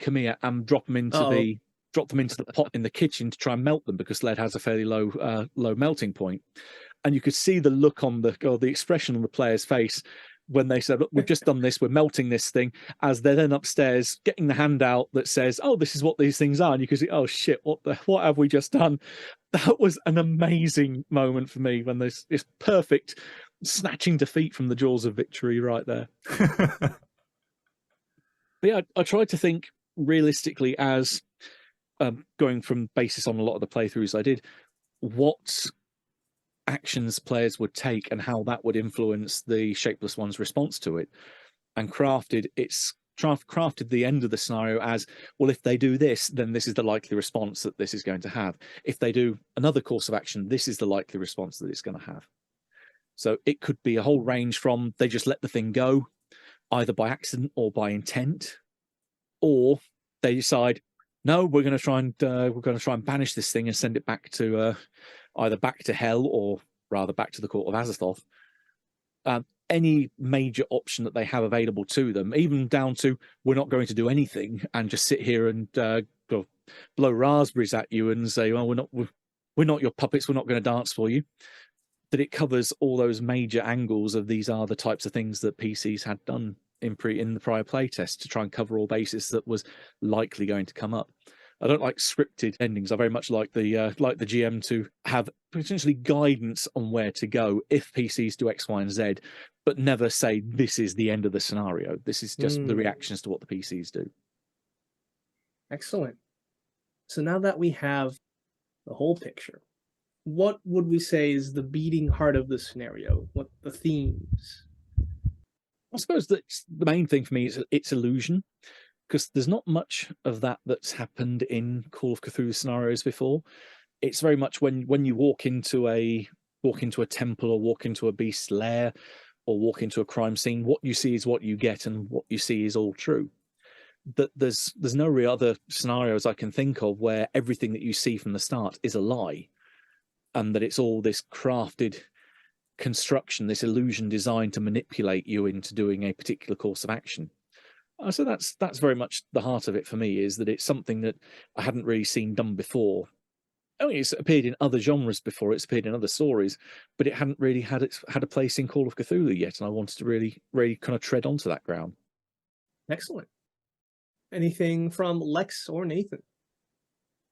Khmer and drop them into the pot in the kitchen to try and melt them, because lead has a fairly low melting point. And you could see the look on the expression on the player's face when they said, look, we've just done this, we're melting this thing, as they're then upstairs getting the handout that says, oh, this is what these things are. And you can see, oh shit, what have we just done? That was an amazing moment for me, when there's this perfect snatching defeat from the jaws of victory right there. But yeah, I tried to think realistically as going from basis on a lot of the playthroughs I did, what actions players would take and how that would influence the Shapeless One's response to it, and crafted the end of the scenario as, well, if they do this, then this is the likely response that this is going to have. If they do another course of action, this is the likely response that it's going to have. So it could be a whole range from they just let the thing go, either by accident or by intent, or they decide, no, we're going to try and banish this thing and send it back to either back to hell, or rather back to the court of Azathoth. Any major option that they have available to them, even down to we're not going to do anything and just sit here and blow raspberries at you and say, well, we're not your puppets, we're not going to dance for you. That it covers all those major angles of these are the types of things that PCs had done in the prior playtest to try and cover all bases that was likely going to come up. I don't like scripted endings. I very much like the GM to have potentially guidance on where to go if PCs do X, Y, and Z, but never say this is the end of the scenario. This is just the reactions to what the PCs do. Excellent. So now that we have the whole picture, what would we say is the beating heart of the scenario? What the themes? I suppose that the main thing for me is its illusion, because there's not much of that that's happened in Call of Cthulhu scenarios before. It's very much when you walk into a temple, or walk into a beast's lair, or walk into a crime scene, what you see is what you get, and what you see is all true. That there's no real other scenarios I can think of where everything that you see from the start is a lie, and that it's all this crafted construction, this illusion designed to manipulate you into doing a particular course of action. So that's very much the heart of it for me, is that it's something that I hadn't really seen done before. I mean, it's appeared in other genres before, it's appeared in other stories, but it hadn't really had a place in Call of Cthulhu yet, and I wanted to really kind of tread onto that ground. Excellent. Anything from Lex or Nathan?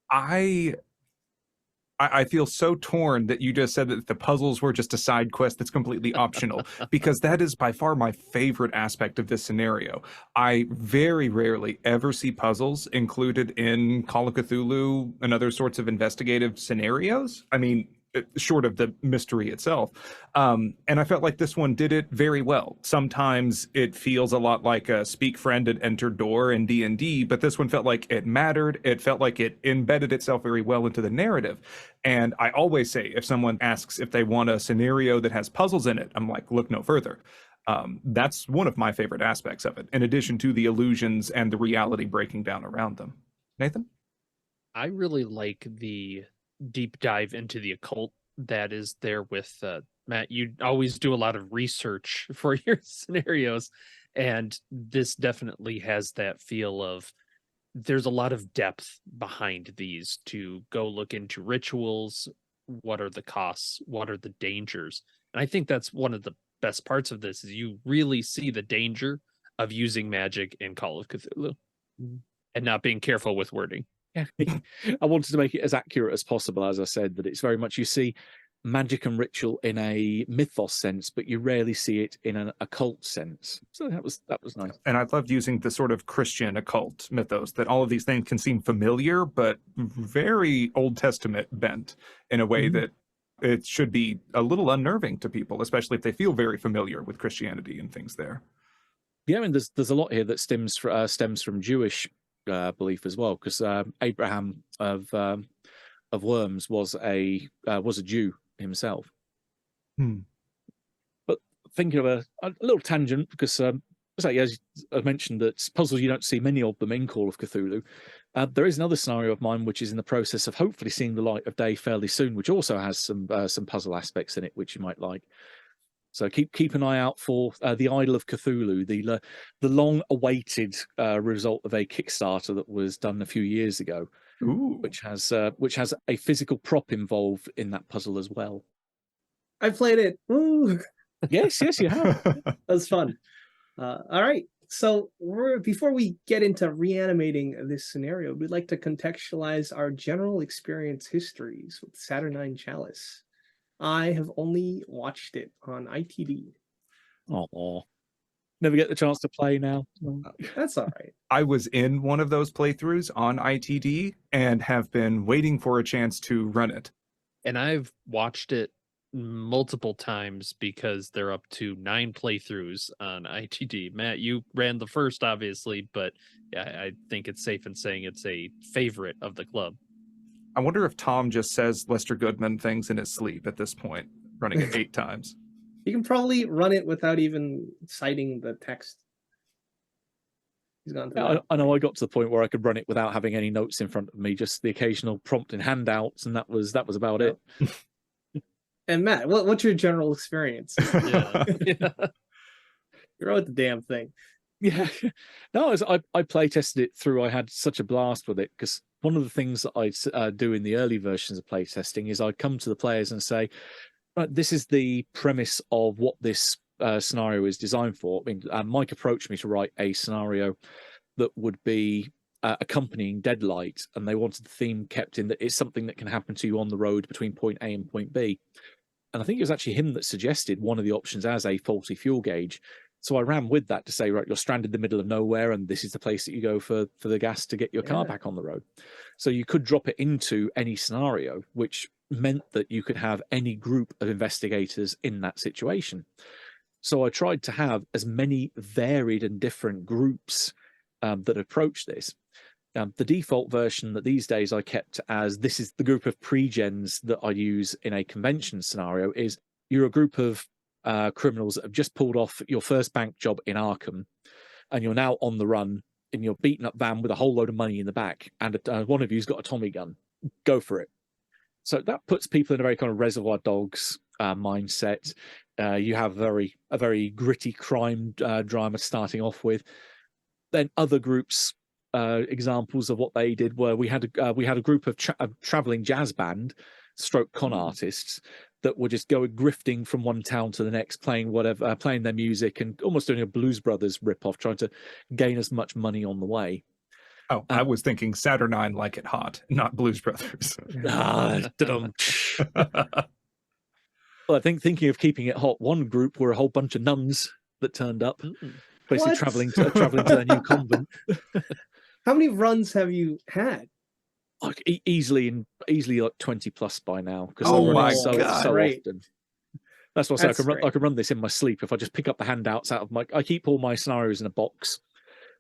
I I feel so torn that you just said that the puzzles were just a side quest that's completely optional, because that is by far my favorite aspect of this scenario. I very rarely ever see puzzles included in Call of Cthulhu and other sorts of investigative scenarios. I mean, short of the mystery itself. And I felt like this one did it very well. Sometimes it feels a lot like a speak friend and enter door in D&D, but this one felt like it mattered. It felt like it embedded itself very well into the narrative. And I always say, if someone asks if they want a scenario that has puzzles in it, I'm like, look no further. That's one of my favorite aspects of it, in addition to the illusions and the reality breaking down around them. Nathan? I really like the deep dive into the occult that is there with Matt. You always do a lot of research for your scenarios, and this definitely has that feel of there's a lot of depth behind these to go look into rituals. What are the costs? What are the dangers? And I think that's one of the best parts of this, is you really see the danger of using magic in Call of Cthulhu and not being careful with wording. Yeah, I wanted to make it as accurate as possible, as I said, that it's very much, you see magic and ritual in a mythos sense, but you rarely see it in an occult sense. So that was nice. And I loved using the sort of Christian occult mythos, that all of these things can seem familiar, but very Old Testament bent in a way that it should be a little unnerving to people, especially if they feel very familiar with Christianity and things there. Yeah, I mean, there's a lot here that stems from Jewish belief as well, because Abraham of Worms was a Jew himself. But thinking of a little tangent, because as I mentioned, that puzzles, you don't see many of them in Call of Cthulhu. There is another scenario of mine which is in the process of hopefully seeing the light of day fairly soon, which also has some puzzle aspects in it which you might like. So keep an eye out for the Idol of Cthulhu, the long-awaited result of a Kickstarter that was done a few years ago, which has a physical prop involved in that puzzle as well. I played it. Woo! Yes, you have. That was fun. All right. So before we get into reanimating this scenario, we'd like to contextualize our general experience histories with Saturnine Chalice. I have only watched it on ITD. Oh, never get the chance to play now. That's all right. I was in one of those playthroughs on ITD and have been waiting for a chance to run it. And I've watched it multiple times because they're up to 9 playthroughs on ITD. Matt, you ran the first, obviously, but I think it's safe in saying it's a favorite of the club. I wonder if Tom just says Lester Goodman things in his sleep at this point, running it 8 times. You can probably run it without even citing the text. He's gone. I know I got to the point where I could run it without having any notes in front of me, just the occasional prompt and handouts, and that was about it. And Matt, what's your general experience? Yeah. You wrote the damn thing. Yeah, no, I play tested it through. I had such a blast with it, because one of the things that I do in the early versions of play testing is I come to the players and say, right, this is the premise of what this scenario is designed for. I mean, Mike approached me to write a scenario that would be accompanying Deadlight, and they wanted the theme kept in that it's something that can happen to you on the road between point A and point B. And I think it was actually him that suggested one of the options as a faulty fuel gauge. So I ran with that to say, right, you're stranded in the middle of nowhere, and this is the place that you go for the gas to get your car back on the road. So you could drop it into any scenario, which meant that you could have any group of investigators in that situation. So I tried to have as many varied and different groups that approach this. The default version that these days I kept as this is the group of pre-gens that I use in a convention scenario is you're a group of criminals that have just pulled off your first bank job in Arkham, and you're now on the run in your beaten up van with a whole load of money in the back, and one of you's got a Tommy gun. Go for it. So that puts people in a very kind of Reservoir Dogs mindset. You have a very gritty crime drama starting off with. Then other groups, examples of what they did were we had a group of traveling jazz band, stroke con artists that were just going grifting from one town to the next, playing their music and almost doing a Blues Brothers ripoff, trying to gain as much money on the way. Oh, I was thinking Saturnine Like It Hot, not Blues Brothers. Da-dum. Well, I think thinking of keeping it hot, one group were a whole bunch of nuns that turned up, basically What? traveling to their new convent. How many runs have you had? Like easily like 20 plus by now, because Oh I run my it so great. often. That's why I say That's I can run this in my sleep if I just pick up the handouts out of I keep all my scenarios in a box,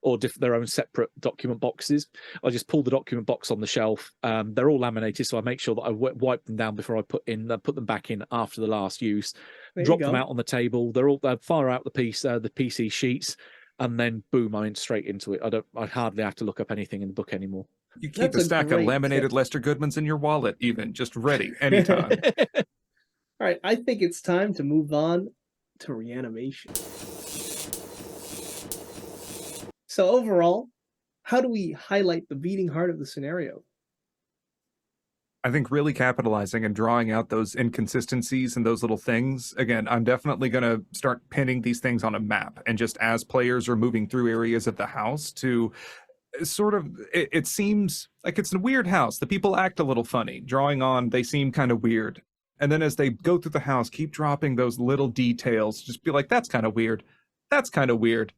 or their own separate document boxes. I just pull the document box on the shelf. They're all laminated, so I make sure that I wipe them down before I put them back in after the last use. There you Drop them go. out on the table. They're fire out the PC sheets, and then boom, I'm straight into it. I hardly have to look up anything in the book anymore. You keep That's a a stack of great laminated tip. Lester Goodmans in your wallet, even, just ready, anytime. All right, I think it's time to move on to reanimation. So overall, how do we highlight the beating heart of the scenario? I think really capitalizing and drawing out those inconsistencies and those little things. Again, I'm definitely going to start pinning these things on a map. And just as players are moving through areas of the house to sort of, it seems like it's a weird house. The people act a little funny. Drawing on, they seem kind of weird. And then as they go through the house, keep dropping those little details. Just be like, that's kind of weird. That's kind of weird.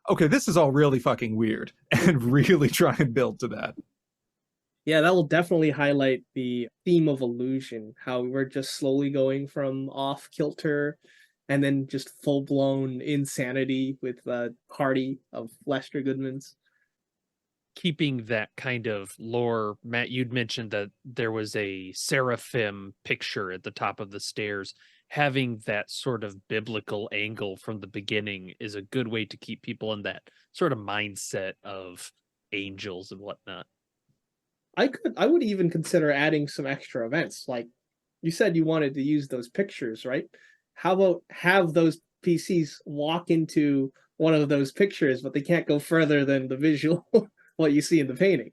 Okay, this is all really fucking weird. And really try and build to that. Yeah, that will definitely highlight the theme of illusion, how we're just slowly going from off kilter and then just full-blown insanity with the party of Lester Goodmans. Keeping that kind of lore, Matt, you'd mentioned that there was a seraphim picture at the top of the stairs. Having that sort of biblical angle from the beginning is a good way to keep people in that sort of mindset of angels and whatnot. I would even consider adding some extra events. Like you said, you wanted to use those pictures, right? How about have those PCs walk into one of those pictures, but they can't go further than the visual, what you see in the painting.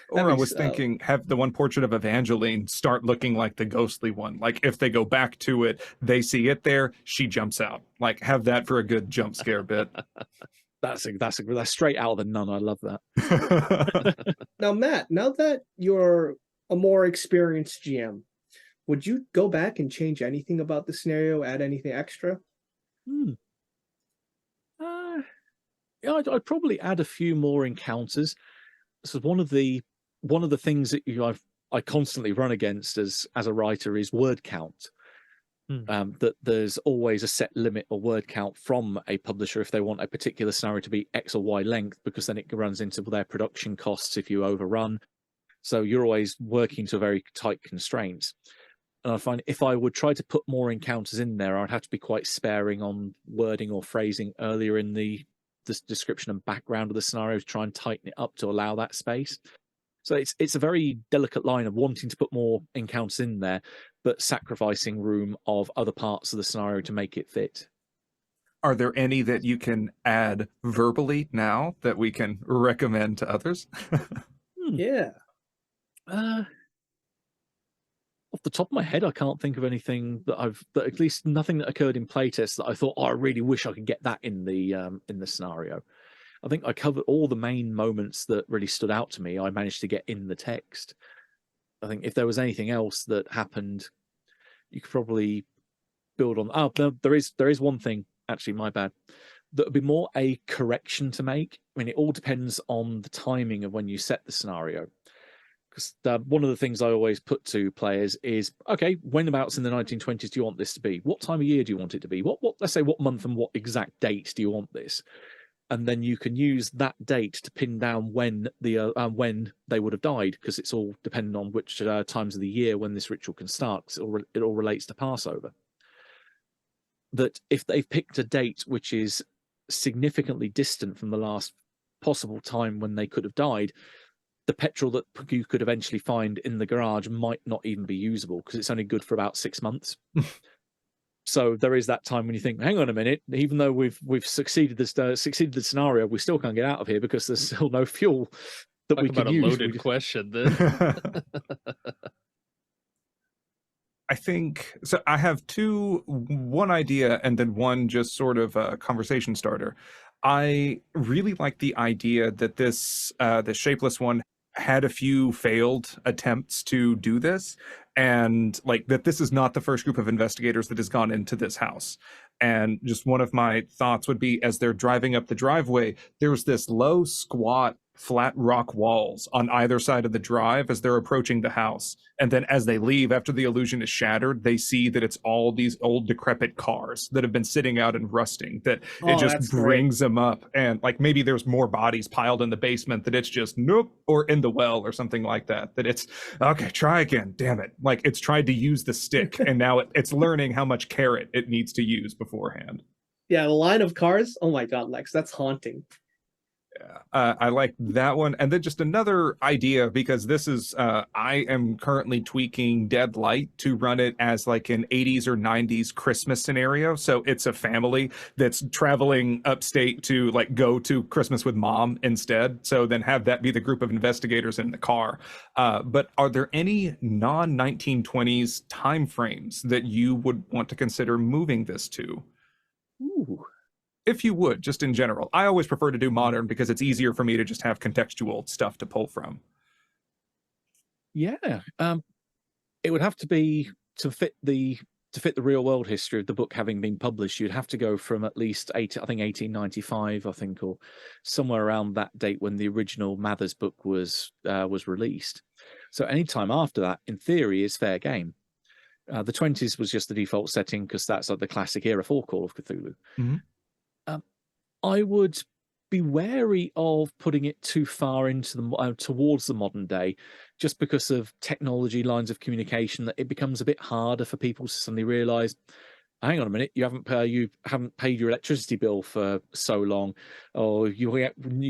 Or I was thinking, have the one portrait of Evangeline start looking like the ghostly one. Like if they go back to it, they see it there, she jumps out. Like have that for a good jump scare bit. That's straight out of the Nun. I love that. Now, Matt, now that you're a more experienced GM, would you go back and change anything about the scenario, add anything extra? Yeah, I'd probably add a few more encounters. So one of the things that I constantly run against as a writer is word count. That there's always a set limit or word count from a publisher if they want a particular scenario to be X or Y length, because then it runs into their production costs if you overrun. So you're always working to very tight constraints. And I find if I would try to put more encounters in there, I'd have to be quite sparing on wording or phrasing earlier in the description and background of the scenario to try and tighten it up to allow that space. So it's a very delicate line of wanting to put more encounters in there, but sacrificing room of other parts of the scenario to make it fit. Are there any that you can add verbally now that we can recommend to others? Yeah. Off the top of my head, I can't think of anything that at least nothing that occurred in playtest that I thought, oh, I really wish I could get that in the scenario. I think I covered all the main moments that really stood out to me. I managed to get in the text. I think if there was anything else that happened, you could probably build on. Oh, no, there is one thing, actually, my bad. That would be more a correction to make. I mean, it all depends on the timing of when you set the scenario. Because one of the things I always put to players is, okay, whenabouts in the 1920s do you want this to be? What time of year do you want it to be? Let's say what month and what exact date do you want this? And then you can use that date to pin down when they would have died, because it's all dependent on which times of the year when this ritual can start, because it all relates to Passover. That if they've picked a date which is significantly distant from the last possible time when they could have died, the petrol that you could eventually find in the garage might not even be usable, because it's only good for about 6 months. So there is that time when you think, hang on a minute, even though we've succeeded the scenario, we still can't get out of here because there's still no fuel that we can use. About a loaded question then. I think so. I have one idea and then one just sort of a conversation starter. I really like the idea that the shapeless one had a few failed attempts to do this, and like that this is not the first group of investigators that has gone into this house. And just one of my thoughts would be, as they're driving up the driveway, there's this low, squat, flat rock walls on either side of the drive as they're approaching the house. And then as they leave, after the illusion is shattered, they see that it's all these old decrepit cars that have been sitting out and rusting, that Oh, it just that's great. brings them up. And like maybe there's more bodies piled in the basement, that it's just nope, or in the well or something like that, that it's okay, try again, damn it. Like it's tried to use the stick and now it's learning how much carrot it needs to use beforehand. Yeah, the line of cars. Oh my God, Lex, that's haunting. Yeah, I like that one. And then just another idea, because this is, I am currently tweaking Dead Light to run it as like an 80s or 90s Christmas scenario. So it's a family that's traveling upstate to like go to Christmas with mom instead. So then have that be the group of investigators in the car. But are there any non-1920s time frames that you would want to consider moving this to? Ooh. If you would, just in general. I always prefer to do modern because it's easier for me to just have contextual stuff to pull from. Yeah, it would have to be to fit the real world history of the book having been published. You'd have to go from at least 1895, I think, or somewhere around that date when the original Mathers book was released. So any time after that, in theory, is fair game. The 20s was just the default setting because that's like the classic era for Call of Cthulhu. Mm-hmm. I would be wary of putting it too far into the towards the modern day, just because of technology, lines of communication, that it becomes a bit harder for people to suddenly realise, hang on a minute, you haven't paid your electricity bill for so long, or you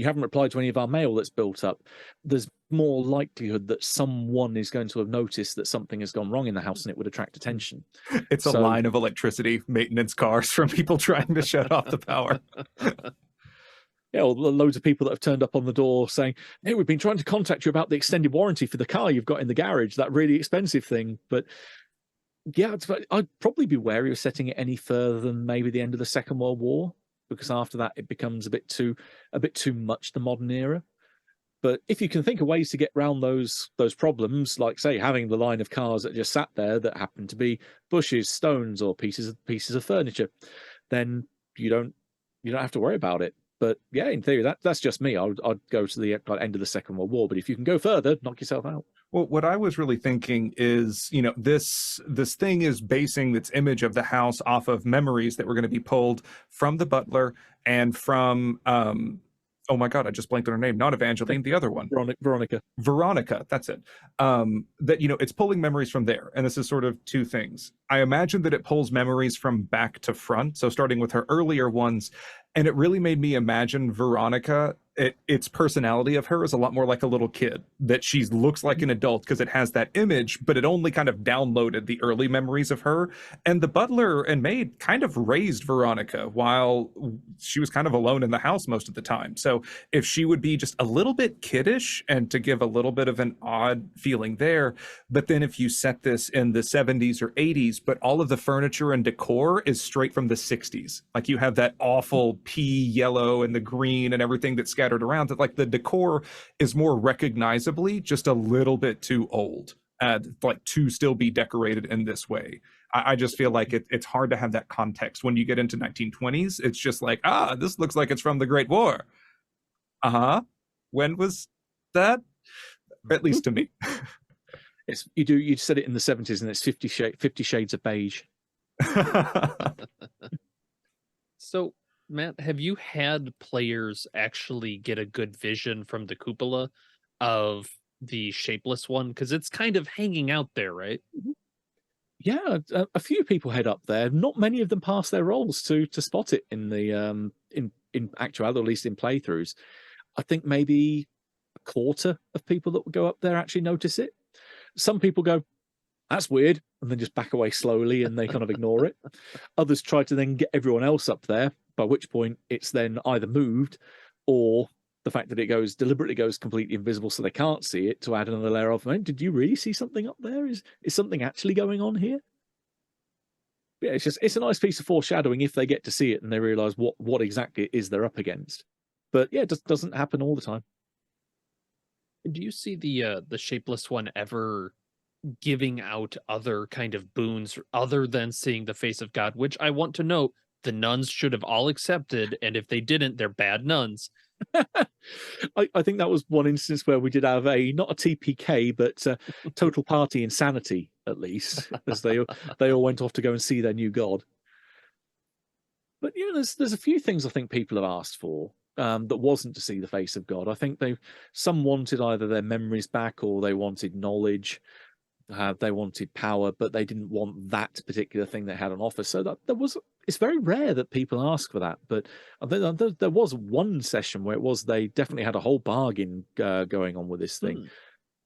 haven't replied to any of our mail that's built up. There's more likelihood that someone is going to have noticed that something has gone wrong in the house, and it would attract attention. It's a line of electricity maintenance cars from people trying to shut off the power. Yeah, well, loads of people that have turned up on the door saying, hey, we've been trying to contact you about the extended warranty for the car you've got in the garage, that really expensive thing. But yeah, I'd probably be wary of setting it any further than maybe the end of the Second World War, because after that it becomes a bit too much the modern era. But if you can think of ways to get around those problems, like say having the line of cars that just sat there that happen to be bushes, stones, or pieces of furniture, then you don't have to worry about it. But yeah, in theory, that's just me. I'd go to the end of the Second World War. But if you can go further, knock yourself out. Well, what I was really thinking is, this thing is basing its image of the house off of memories that were going to be pulled from the butler and from, oh my God, I just blanked on her name. Not Evangeline, the other one. Veronica, that's it. That, it's pulling memories from there. And this is sort of two things. I imagine that it pulls memories from back to front. So starting with her earlier ones. And it really made me imagine Veronica, its personality of her is a lot more like a little kid, that she looks like an adult because it has that image, but it only kind of downloaded the early memories of her. And the butler and maid kind of raised Veronica while she was kind of alone in the house most of the time. So if she would be just a little bit kiddish and to give a little bit of an odd feeling there, but then if you set this in the 70s or 80s, but all of the furniture and decor is straight from the 60s, like you have that awful pea yellow and the green and everything that's scattered around, that like the decor is more recognizably just a little bit too old, like to still be decorated in this way. I just feel like it's hard to have that context when you get into 1920s. It's just like, this looks like it's from the Great War. When was that? At least to me. You said it in the 70s, and it's 50 Shades of Beige. So Matt, have you had players actually get a good vision from the cupola of the shapeless one? Because it's kind of hanging out there, right? Yeah, a few people head up there. Not many of them pass their rolls to spot it in the in actuality, or at least in playthroughs. I think maybe a quarter of people that would go up there actually notice it. Some people go, that's weird, and then just back away slowly, and they kind of ignore it. Others try to then get everyone else up there, by which point it's then either moved, or the fact that it deliberately goes completely invisible so they can't see it, to add another layer of, did you really see something up there? Is something actually going on here? Yeah, it's a nice piece of foreshadowing if they get to see it and they realize what exactly it is they're up against. But yeah, it just doesn't happen all the time. Do you see the shapeless one ever giving out other kind of boons other than seeing the face of God? Which I want to note, the nuns should have all accepted, and if they didn't, they're bad nuns. I think that was one instance where we did have not a TPK, but total party insanity, at least, as they all went off to go and see their new god. But yeah, there's a few things I think people have asked for that wasn't to see the face of God. I think some wanted either their memories back or they wanted knowledge. They wanted power, but they didn't want that particular thing they had on offer. So that it's very rare that people ask for that. But there was one session where they definitely had a whole bargain going on with this thing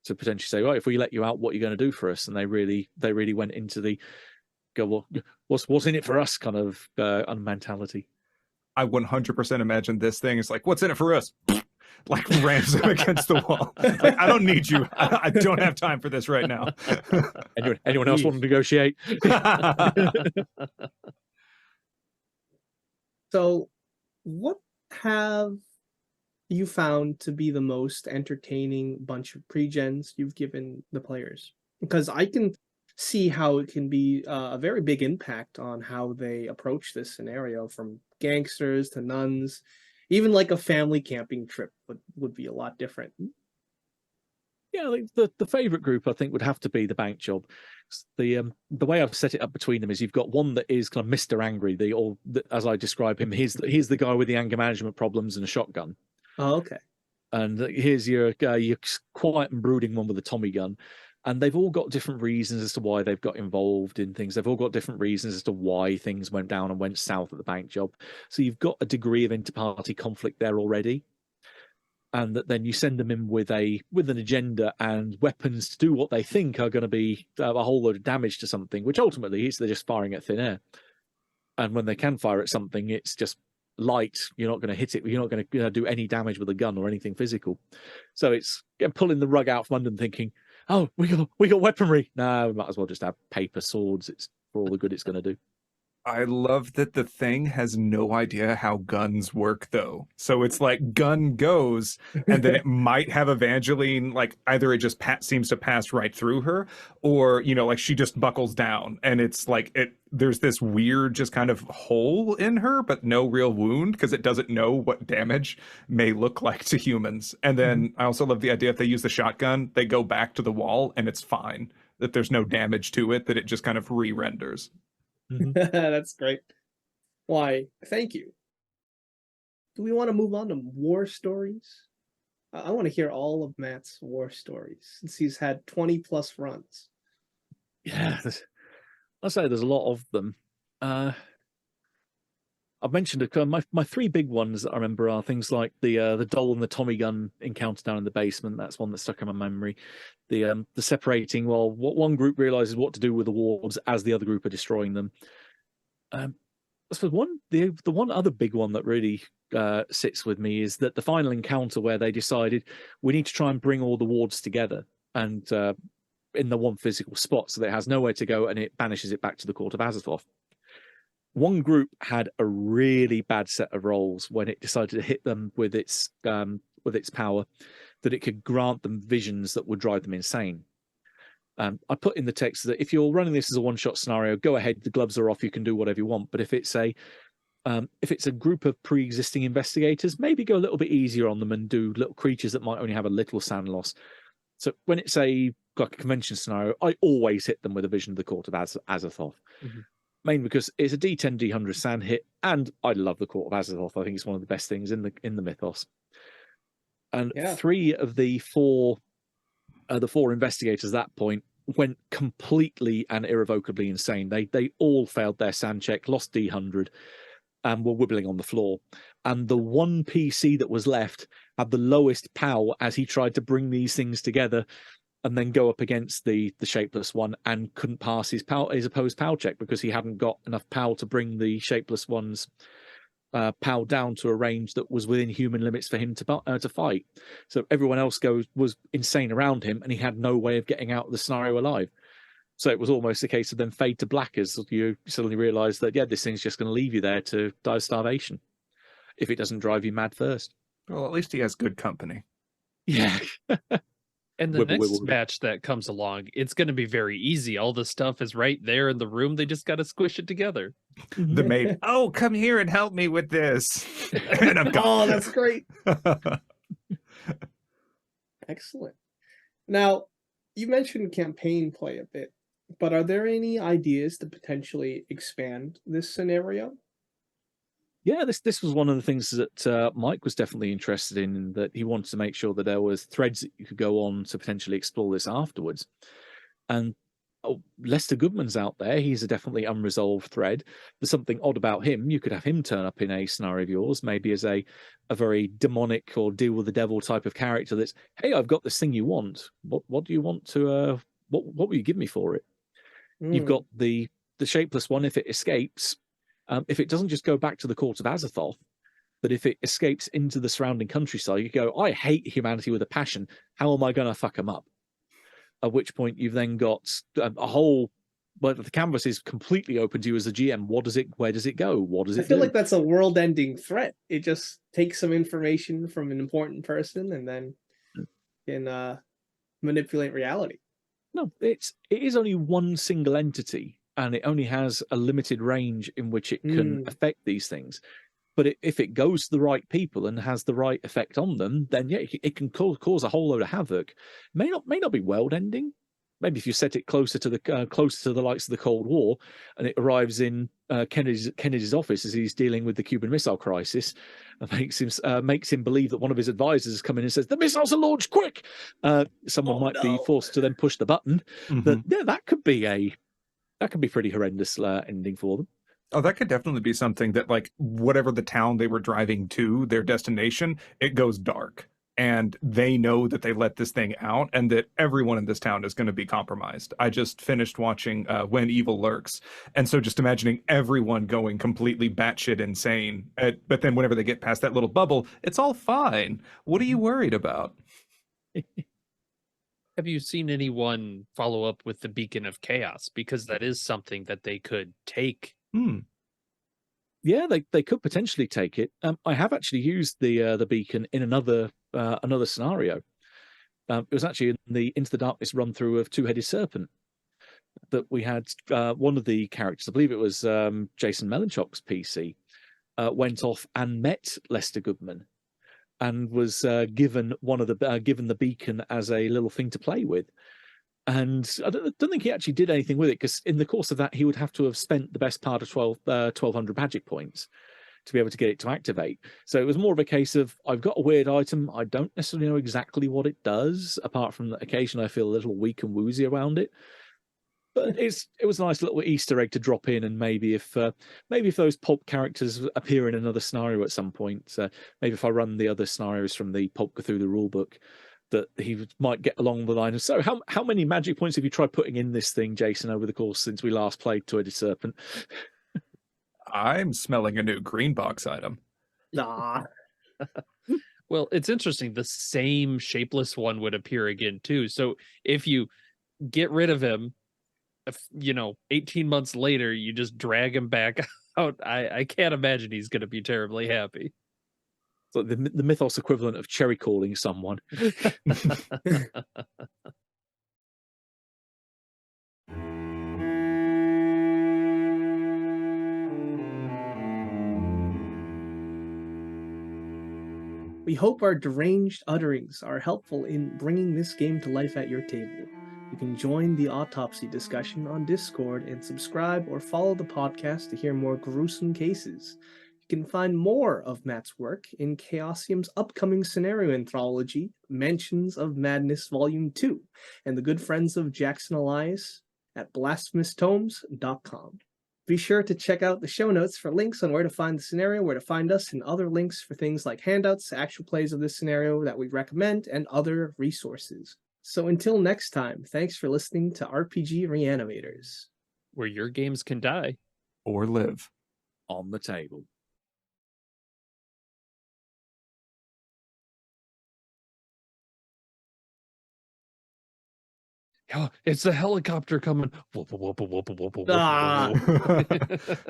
to potentially say, well, if we let you out, what are you going to do for us? And they really went into the go, well, what's in it for us kind of mentality. I 100% imagine this thing is like, what's in it for us? Like rams him against the wall. Like, I don't need you. I don't have time for this right now. Anyone else want to negotiate? So, what have you found to be the most entertaining bunch of pre-gens you've given the players? Because I can see how it can be a very big impact on how they approach this scenario, from gangsters to nuns. Even like a family camping trip would be a lot different. Yeah, I think the favorite group I think would have to be the bank job. The way I've set it up between them is you've got one that is kind of Mr. Angry, as I describe him, he's the guy with the anger management problems and a shotgun. Oh, okay. And here's your quiet and brooding one with a Tommy gun. And they've all got different reasons as to why they've got involved in things. They've all got different reasons as to why things went down and went south at the bank job. So you've got a degree of inter-party conflict there already. And that then you send them in with an agenda and weapons to do what they think are going to be a whole load of damage to something, which ultimately they're just firing at thin air. And when they can fire at something, it's just light. You're not going to hit it. You're not going to do any damage with a gun or anything physical. So it's pulling the rug out from under them, thinking, oh, we got weaponry. No, we might as well just have paper swords. It's for all the good it's going to do. I love that the thing has no idea how guns work, though. So it's like gun goes, and then it might have Evangeline, like either it just seems to pass right through her, or, like she just buckles down, and it's like there's this weird just kind of hole in her, but no real wound, because it doesn't know what damage may look like to humans. And then I also love the idea if they use the shotgun, they go back to the wall, and it's fine. That there's no damage to it, that it just kind of re-renders. That's great. Why, thank you. Do we want to move on to war stories? I want to hear all of Matt's war stories, since he's had 20 plus runs. Yeah, I'll say there's a lot of them. I've mentioned my three big ones that I remember are things like the doll and the Tommy gun encounter down in the basement. That's one that stuck in my memory. The separating, what one group realizes what to do with the wards as the other group are destroying them. I suppose the one other big one that really sits with me is that the final encounter where they decided we need to try and bring all the wards together and in the one physical spot so that it has nowhere to go and it banishes it back to the court of Azathoth. One group had a really bad set of rolls when it decided to hit them with its power, that it could grant them visions that would drive them insane. I put in the text that if you're running this as a one-shot scenario, go ahead, the gloves are off, you can do whatever you want. But if it's a group of pre-existing investigators, maybe go a little bit easier on them and do little creatures that might only have a little sound loss. So when it's like a convention scenario, I always hit them with a vision of the court of Azathoth. Mainly because it's a D10, D100 sand hit, and I love the Court of Azathoth. I think it's one of the best things in the mythos. And three of the four investigators at that point went completely and irrevocably insane. They all failed their sand check, lost D100, and were wibbling on the floor. And the one PC that was left had the lowest POW as he tried to bring these things together and then go up against the shapeless one and couldn't pass his opposed POW check because he hadn't got enough POW to bring the shapeless one's POW down to a range that was within human limits for him to fight. So everyone else was insane around him, and he had no way of getting out of the scenario alive. So it was almost a case of then fade to black as you suddenly realise that, yeah, this thing's just going to leave you there to die of starvation if it doesn't drive you mad first. Well, at least he has good company. Yeah. And the Wibble, next wibble. match that comes along, it's going to be very easy. All the stuff is right there in the room. They just got to squish it together. The maid, oh, come here and help me with this. And I'm gone. Oh, that's great. Excellent. Now, you mentioned campaign play a bit, but are there any ideas to potentially expand this scenario? Yeah, this was one of the things that Mike was definitely interested in, that he wanted to make sure that there was threads that you could go on to potentially explore this afterwards. And Lester Goodman's out there. He's a definitely unresolved thread. There's something odd about him. You could have him turn up in a scenario of yours, maybe as a very demonic or deal with the devil type of character that's, hey, I've got this thing you want. What do you want to, what will you give me for it? You've got the shapeless one. If it escapes, if it doesn't just go back to the court of Azathoth, but if it escapes into the surrounding countryside, you go, I hate humanity with a passion. How am I going to fuck them up? At which point you've then got a whole, well, the canvas is completely open to you as a GM. Where does it go? What does it I feel do? like that's a world-ending threat. It just takes some information from an important person and then can manipulate reality. No, it is only one single entity, and it only has a limited range in which it can affect these things. But if it goes to the right people and has the right effect on them, then yeah, it can cause a whole load of havoc. May not be world ending. Maybe if you set it closer to the likes of the Cold War, and it arrives in Kennedy's office as he's dealing with the Cuban Missile Crisis, and makes him believe that one of his advisors has come in and says the missiles are launched, quick. Someone might be forced to then push the button. But yeah, that could be pretty horrendous ending for them. Oh, that could definitely be something that, like, whatever the town they were driving to, their destination, it goes dark. And they know that they let this thing out and that everyone in this town is going to be compromised. I just finished watching When Evil Lurks. And so just imagining everyone going completely batshit insane. But then whenever they get past that little bubble, it's all fine. What are you worried about? Have you seen anyone follow up with the Beacon of Chaos? Because that is something that they could take. Yeah, they could potentially take it. I have actually used the beacon in another scenario. It was actually in the Into the Darkness run through of Two-Headed Serpent that we had. One of the characters, I believe it was Jason Melanchok's PC, went off and met Lester Goodman and was given given the beacon as a little thing to play with. And I don't think he actually did anything with it, because in the course of that, he would have to have spent the best part of 1,200 magic points to be able to get it to activate. So it was more of a case of, I've got a weird item. I don't necessarily know exactly what it does, apart from that occasionally I feel a little weak and woozy around it. But it was a nice little Easter egg to drop in, and maybe if those pulp characters appear in another scenario at some point, maybe if I run the other scenarios from the Pulp Cthulhu rulebook, that he might get along the line of, so how many magic points have you tried putting in this thing, Jason, over the course since we last played Two-Headed Serpent? I'm smelling a new green box item. Nah. Well, it's interesting. The same shapeless one would appear again, too. So if you get rid of him, 18 months later, you just drag him back out. I can't imagine he's going to be terribly happy. So the mythos equivalent of cherry calling someone. We hope our deranged utterings are helpful in bringing this game to life at your table. You can join the autopsy discussion on Discord and subscribe or follow the podcast to hear more gruesome cases. You can find more of Matt's work in Chaosium's upcoming scenario anthology, Mansions of Madness Volume 2, and the good friends of Jackson Elias at blasphemoustomes.com. Be sure to check out the show notes for links on where to find the scenario, where to find us, and other links for things like handouts, actual plays of this scenario that we recommend, and other resources. So until next time, thanks for listening to RPG Reanimators, where your games can die or live on the table. Oh, it's the helicopter coming. Whoop, whoop, whoop, whoop, whoop, whoop, whoop, Ah. whoop.